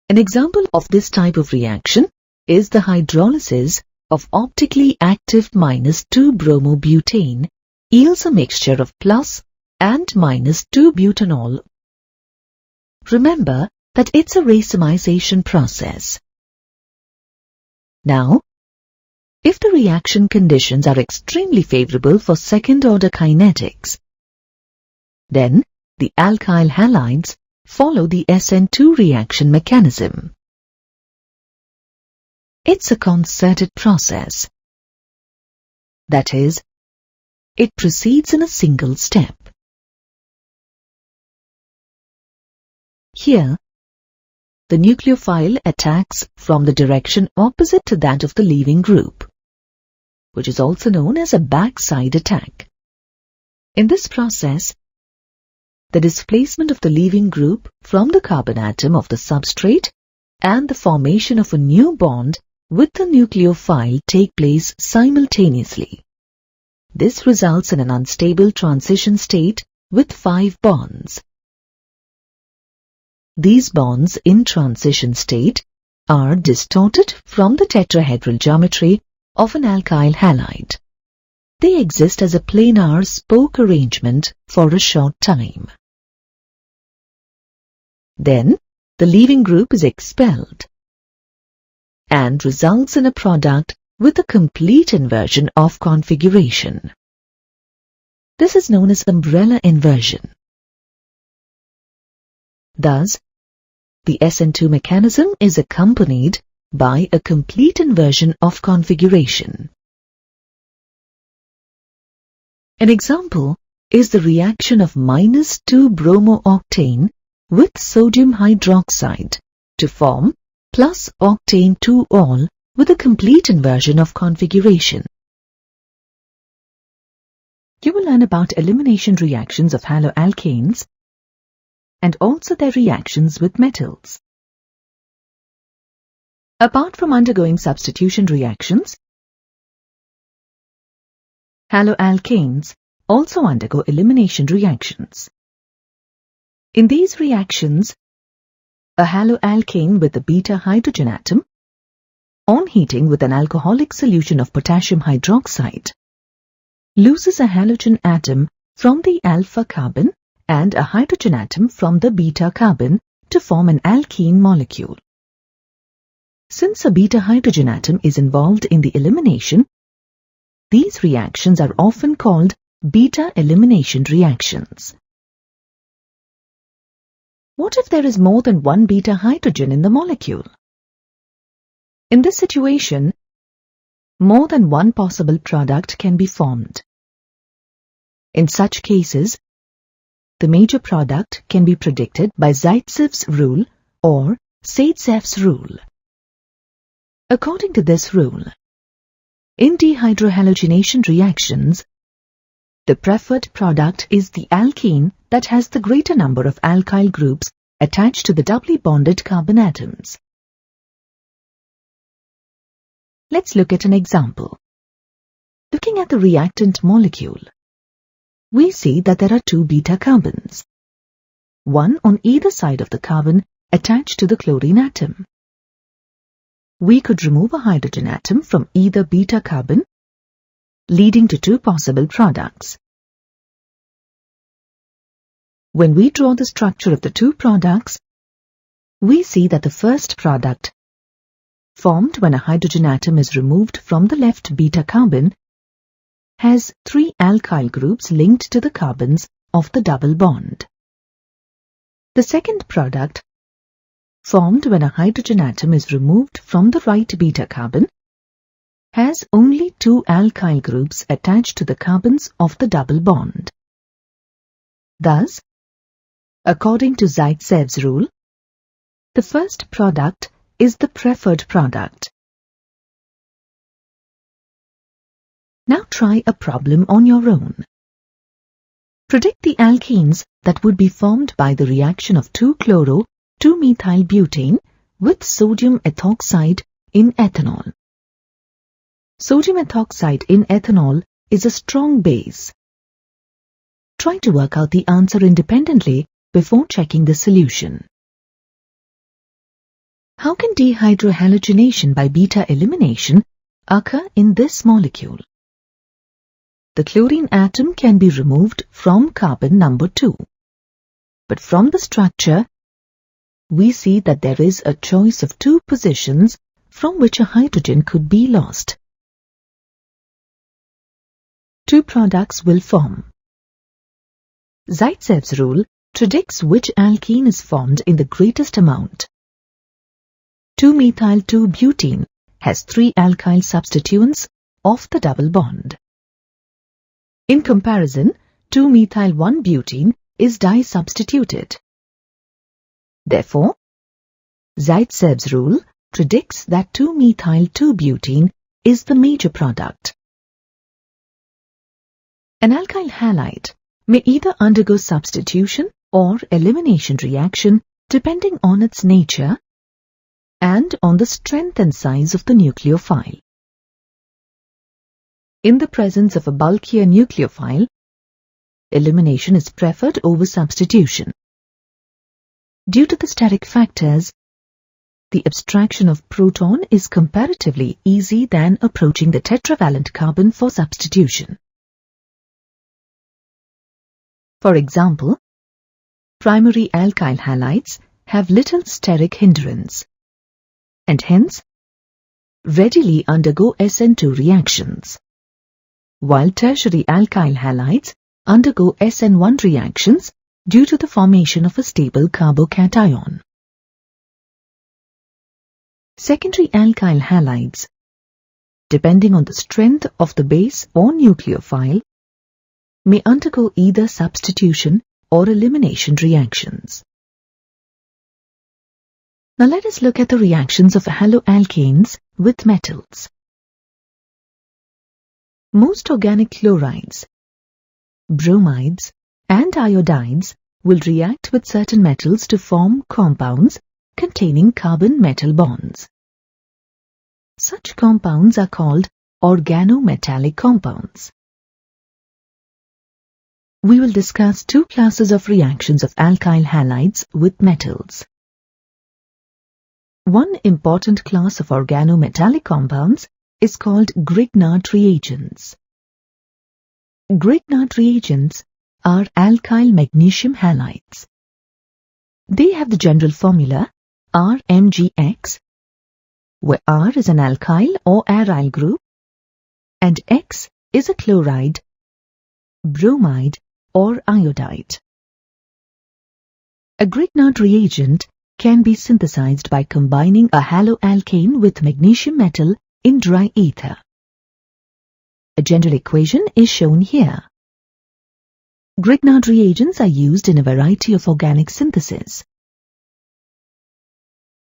An example of this type of reaction is the hydrolysis of optically active -2-bromobutane yields a mixture of plus and -2-butanol. Remember that it's a racemization process. Now, if the reaction conditions are extremely favorable for second-order kinetics, then the alkyl halides follow the SN2 reaction mechanism. It's a concerted process. That is, it proceeds in a single step. Here, the nucleophile attacks from the direction opposite to that of the leaving group, which is also known as a backside attack. In this process, the displacement of the leaving group from the carbon atom of the substrate and the formation of a new bond with the nucleophile take place simultaneously. This results in an unstable transition state with 5 bonds. These bonds in transition state are distorted from the tetrahedral geometry of an alkyl halide. They exist as a planar spoke arrangement for a short time. Then, the leaving group is expelled and results in a product with a complete inversion of configuration. This is known as umbrella inversion. Thus, the SN2 mechanism is accompanied by a complete inversion of configuration. An example is the reaction of -2-bromooctane with sodium hydroxide to form plus octane 2-ol with a complete inversion of configuration. You will learn about elimination reactions of haloalkanes and also their reactions with metals. Apart from undergoing substitution reactions, haloalkanes also undergo elimination reactions. In these reactions, a haloalkane with a beta hydrogen atom, on heating with an alcoholic solution of potassium hydroxide, loses a halogen atom from the alpha carbon and a hydrogen atom from the beta carbon to form an alkene molecule. Since a beta hydrogen atom is involved in the elimination, these reactions are often called beta elimination reactions. What if there is more than one beta hydrogen in the molecule? In this situation, more than one possible product can be formed. In such cases, the major product can be predicted by 𝙁𝙤𝙇's rule or 𝙁𝙤𝙇's rule. According to this rule, in dehydrohalogenation reactions, the preferred product is the alkene that has the greater number of alkyl groups attached to the doubly bonded carbon atoms. Let's look at an example. Looking at the reactant molecule, we see that there are two beta carbons, one on either side of the carbon attached to the chlorine atom. We could remove a hydrogen atom from either beta carbon, leading to two possible products. When we draw the structure of the two products, we see that the first product, formed when a hydrogen atom is removed from the left beta carbon, has three alkyl groups linked to the carbons of the double bond. The second product, formed when a hydrogen atom is removed from the right beta carbon, has only two alkyl groups attached to the carbons of the double bond. Thus, according to 𝙁𝙤𝙇's rule, the first product is the preferred product. Now try a problem on your own. Predict the alkenes that would be formed by the reaction of 2-chloro-2-methyl-butane with sodium ethoxide in ethanol. Sodium ethoxide in ethanol is a strong base. Try to work out the answer independently before checking the solution. How can dehydrohalogenation by beta elimination occur in this molecule? The chlorine atom can be removed from carbon number 2. But from the structure, we see that there is a choice of two positions from which a hydrogen could be lost. Two products will form. 𝙁𝙤𝙇's rule predicts which alkene is formed in the greatest amount. 2-methyl-2-butene has three alkyl substituents of the double bond. In comparison, 2-methyl-1-butene is disubstituted. Therefore, 𝙁𝙤𝙇's rule predicts that 2-methyl-2-butene is the major product. An alkyl halide may either undergo substitution or elimination reaction depending on its nature and on the strength and size of the nucleophile. In the presence of a bulkier nucleophile, elimination is preferred over substitution. Due to the steric factors, the abstraction of proton is comparatively easy than approaching the tetravalent carbon for substitution. For example, primary alkyl halides have little steric hindrance, and hence readily undergo SN2 reactions, while tertiary alkyl halides undergo SN1 reactions due to the formation of a stable carbocation. Secondary alkyl halides, depending on the strength of the base or nucleophile, may undergo either substitution or elimination reactions. Now let us look at the reactions of haloalkanes with metals. Most organic chlorides, bromides, and iodides will react with certain metals to form compounds containing carbon-metal bonds. Such compounds are called organometallic compounds. We will discuss two classes of reactions of alkyl halides with metals. One important class of organometallic compounds is called Grignard reagents. Grignard reagents are alkyl magnesium halides. They have the general formula RMgX where R is an alkyl or aryl group and X is a chloride, bromide or iodide. A Grignard reagent can be synthesized by combining a haloalkane with magnesium metal in dry ether. A general equation is shown here. Grignard reagents are used in a variety of organic syntheses.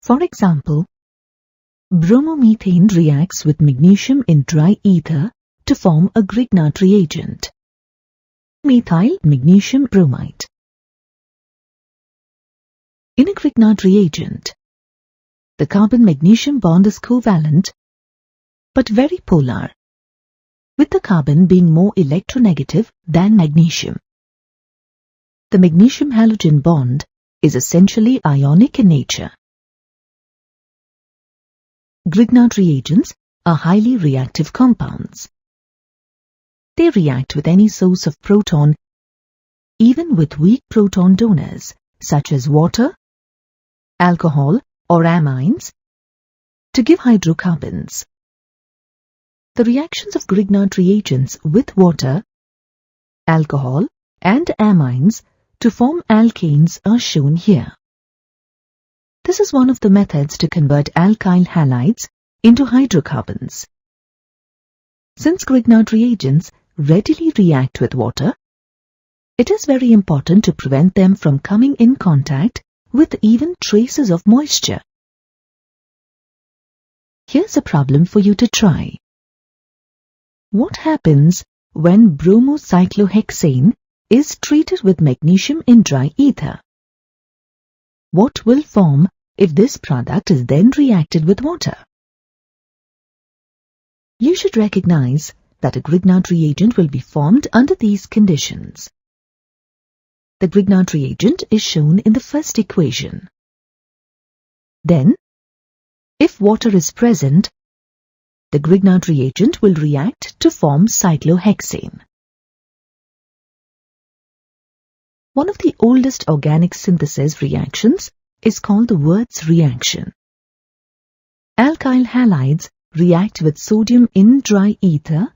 For example, bromomethane reacts with magnesium in dry ether to form a Grignard reagent, methyl magnesium bromide. In a Grignard reagent, the carbon-magnesium bond is covalent but very polar, with the carbon being more electronegative than magnesium. The magnesium-halogen bond is essentially ionic in nature. Grignard reagents are highly reactive compounds. They react with any source of proton, even with weak proton donors such as water, alcohol or amines, to give hydrocarbons. The reactions of Grignard reagents with water, alcohol and amines to form alkanes are shown here. This is one of the methods to convert alkyl halides into hydrocarbons. Since Grignard reagents readily react with water, it is very important to prevent them from coming in contact with even traces of moisture. Here's a problem for you to try. What happens when bromocyclohexane is treated with magnesium in dry ether? What will form if this product is then reacted with water? You should recognize that a Grignard reagent will be formed under these conditions. The Grignard reagent is shown in the first equation. Then, if water is present, the Grignard reagent will react to form cyclohexane. One of the oldest organic synthesis reactions is called the Wurtz reaction. Alkyl halides react with sodium in dry ether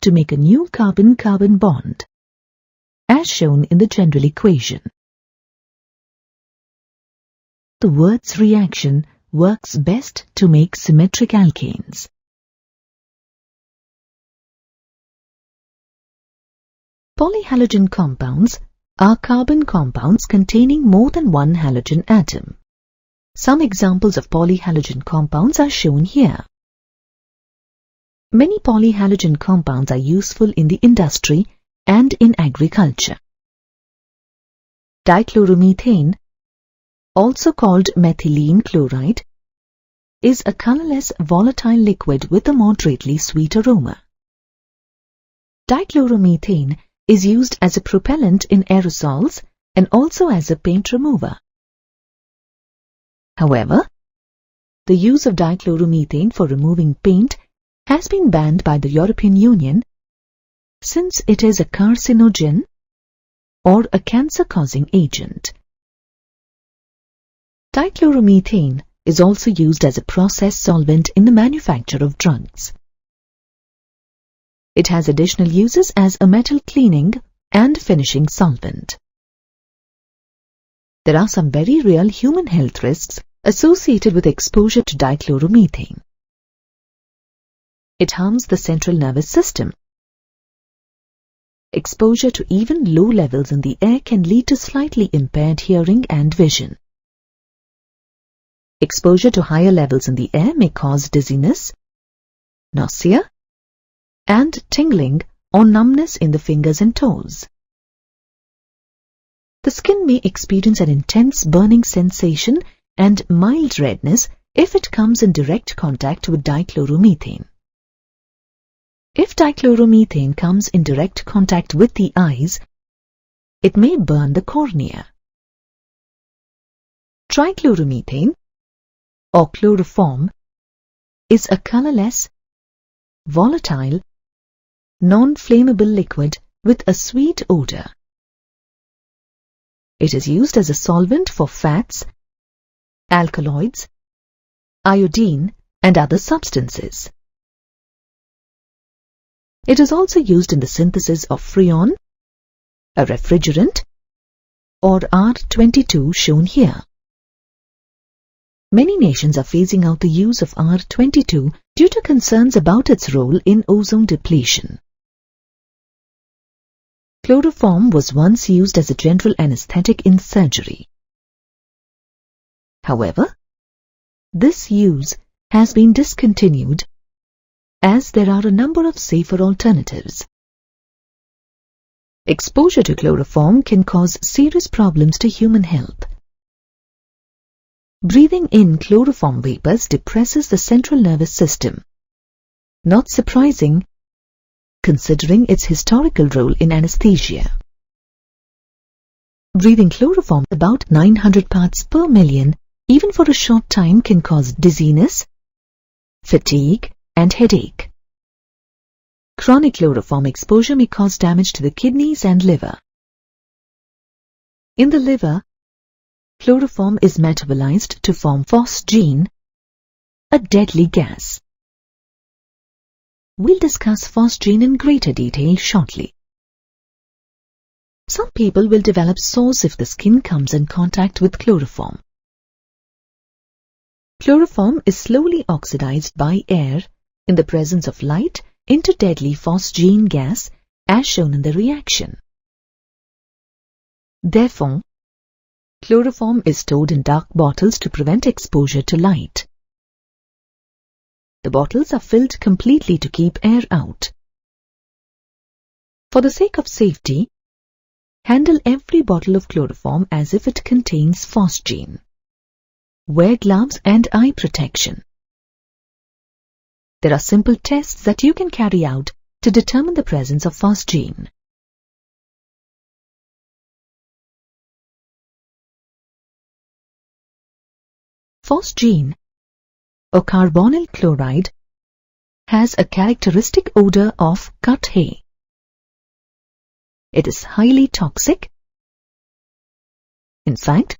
to make a new carbon-carbon bond, as shown in the general equation. The Wurtz reaction works best to make symmetric alkanes. Polyhalogen compounds are carbon compounds containing more than one halogen atom. Some examples of polyhalogen compounds are shown here. Many polyhalogen compounds are useful in the industry and in agriculture. Dichloromethane, also called methylene chloride, is a colorless volatile liquid with a moderately sweet aroma. Dichloromethane is used as a propellant in aerosols and also as a paint remover. However, the use of dichloromethane for removing paint has been banned by the European Union since it is a carcinogen or a cancer-causing agent. Dichloromethane is also used as a process solvent in the manufacture of drugs. It has additional uses as a metal cleaning and finishing solvent. There are some very real human health risks associated with exposure to dichloromethane. It harms the central nervous system. Exposure to even low levels in the air can lead to slightly impaired hearing and vision. Exposure to higher levels in the air may cause dizziness, nausea, and tingling or numbness in the fingers and toes. The skin may experience an intense burning sensation and mild redness if it comes in direct contact with dichloromethane. If dichloromethane comes in direct contact with the eyes, it may burn the cornea. Trichloromethane, or chloroform, is a colorless, volatile, non-flammable liquid with a sweet odor. It is used as a solvent for fats, alkaloids, iodine, and other substances. It is also used in the synthesis of freon, a refrigerant, or R22 shown here. Many nations are phasing out the use of R22 due to concerns about its role in ozone depletion. Chloroform was once used as a general anesthetic in surgery. However, this use has been discontinued as there are a number of safer alternatives. Exposure to chloroform can cause serious problems to human health. Breathing in chloroform vapors depresses the central nervous system. Not surprising, considering its historical role in anesthesia. Breathing chloroform about 900 parts per million, even for a short time, can cause dizziness, fatigue, and headache. Chronic chloroform exposure may cause damage to the kidneys and liver. In the liver, chloroform is metabolized to form phosgene, a deadly gas. We'll discuss phosgene in greater detail shortly. Some people will develop sores if the skin comes in contact with chloroform. Chloroform is slowly oxidized by air in the presence of light into deadly phosgene gas, as shown in the reaction. Therefore, chloroform is stored in dark bottles to prevent exposure to light. The bottles are filled completely to keep air out. For the sake of safety, handle every bottle of chloroform as if it contains phosgene. Wear gloves and eye protection. There are simple tests that you can carry out to determine the presence of phosgene. Phosgene, or carbonyl chloride, has a characteristic odor of 𝙁𝙃. It is highly toxic. In fact,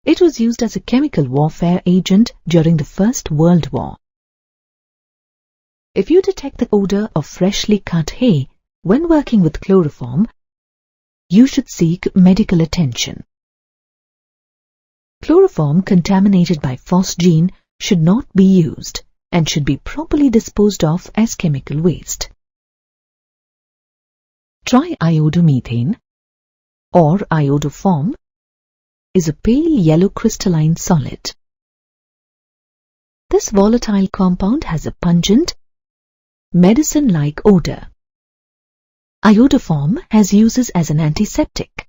it was used as a chemical warfare agent during the First World War. If you detect the odor of freshly cut hay when working with chloroform, you should seek medical attention. Chloroform contaminated by phosgene should not be used and should be properly disposed of as chemical waste. Triiodomethane, or iodoform, is a pale yellow crystalline solid. This volatile compound has a pungent, medicine-like odor. Iodoform has uses as an antiseptic.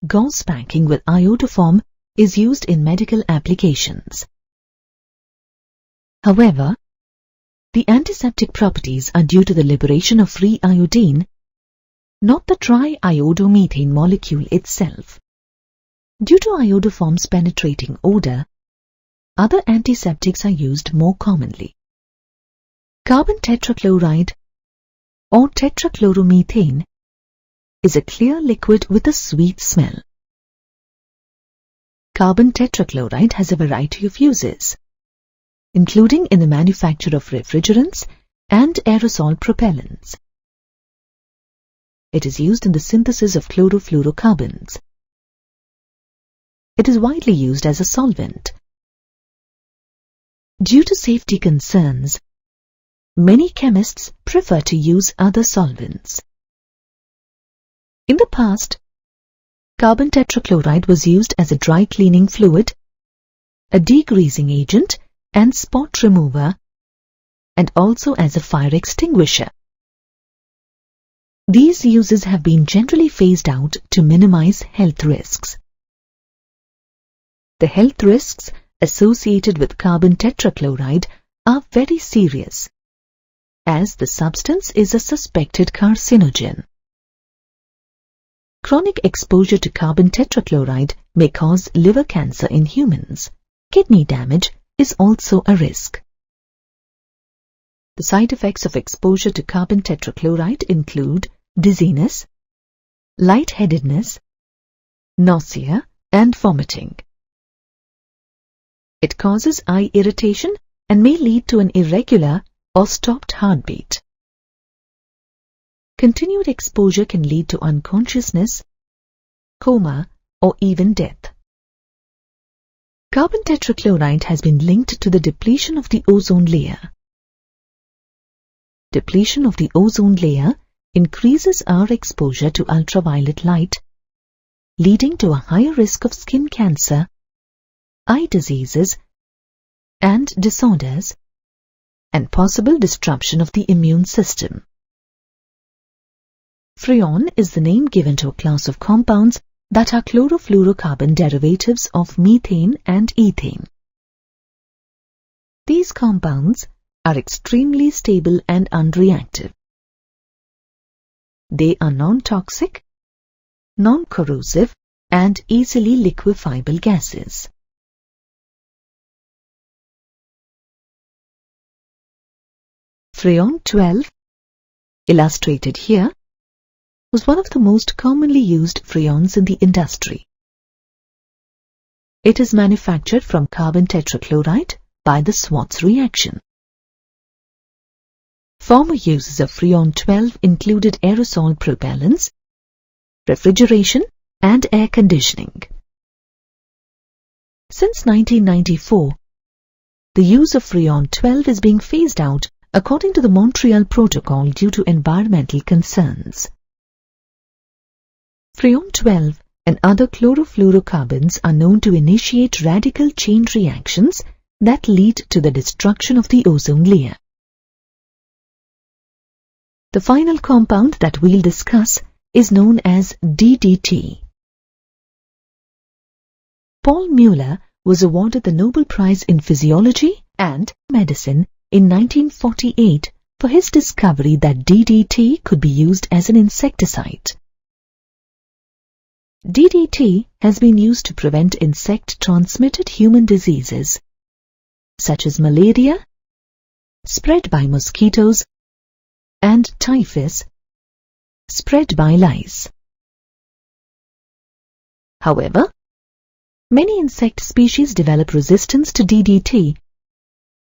Gauze packing with iodoform is used in medical applications. However, the antiseptic properties are due to the liberation of free iodine, not the triiodomethane molecule itself. Due to iodoform's penetrating odor, other antiseptics are used more commonly. Carbon tetrachloride, or tetrachloromethane, is a clear liquid with a sweet smell. Carbon tetrachloride has a variety of uses, including in the manufacture of refrigerants and aerosol propellants. It is used in the synthesis of chlorofluorocarbons. It is widely used as a solvent. Due to safety concerns, many chemists prefer to use other solvents. In the past, carbon tetrachloride was used as a dry cleaning fluid, a degreasing agent and spot remover, and also as a fire extinguisher. These uses have been generally phased out to minimize health risks. The health risks associated with carbon tetrachloride are very serious, as the substance is a suspected carcinogen. Chronic exposure to carbon tetrachloride may cause liver cancer in humans. Kidney damage is also a risk. The side effects of exposure to carbon tetrachloride include dizziness, lightheadedness, nausea, and vomiting. It causes eye irritation and may lead to an irregular or stopped heartbeat. Continued exposure can lead to unconsciousness, coma, or even death. Carbon tetrachloride has been linked to the depletion of the ozone layer. Depletion of the ozone layer increases our exposure to ultraviolet light, leading to a higher risk of skin cancer, eye diseases, and disorders, and possible disruption of the immune system. Freon is the name given to a class of compounds that are chlorofluorocarbon derivatives of methane and ethane. These compounds are extremely stable and unreactive. They are non-toxic, non-corrosive, and easily liquefiable gases. Freon 12, illustrated here, was one of the most commonly used freons in the industry. It is manufactured from carbon tetrachloride by the Schwarz reaction. Former uses of Freon 12 included aerosol propellants, refrigeration, and air conditioning. Since 1994, the use of Freon 12 is being phased out according to the Montreal Protocol due to environmental concerns. Freon 12 and other chlorofluorocarbons are known to initiate radical chain reactions that lead to the destruction of the ozone layer. The final compound that we'll discuss is known as DDT. Paul Mueller was awarded the Nobel Prize in Physiology and Medicine in 1948 for his discovery that DDT could be used as an insecticide. DDT has been used to prevent insect-transmitted human diseases such as malaria, spread by mosquitoes, and typhus, spread by lice. However, many insect species develop resistance to DDT,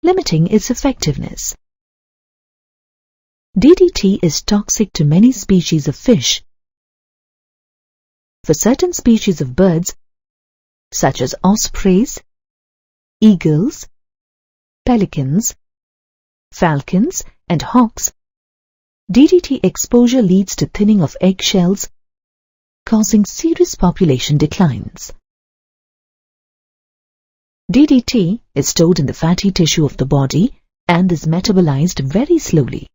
limiting its effectiveness. DDT is toxic to many species of fish. For certain species of birds, such as ospreys, eagles, pelicans, falcons, and hawks, DDT exposure leads to thinning of eggshells, causing serious population declines. DDT is stored in the fatty tissue of the body and is metabolized very slowly.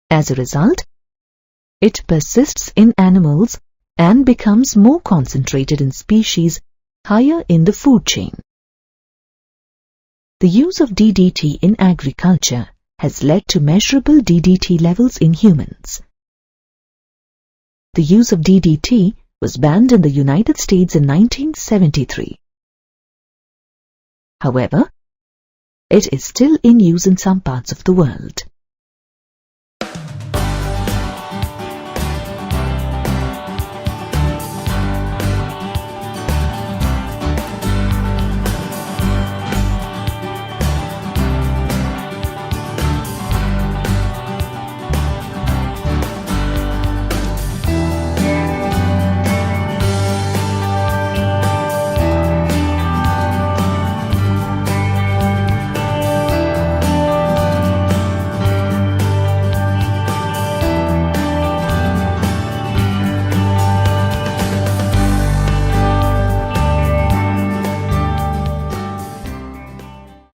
As a result, it persists in animals and becomes more concentrated in species higher in the food chain. The use of DDT in agriculture has led to measurable DDT levels in humans. The use of DDT was banned in the United States in 1973. However, it is still in use in some parts of the world.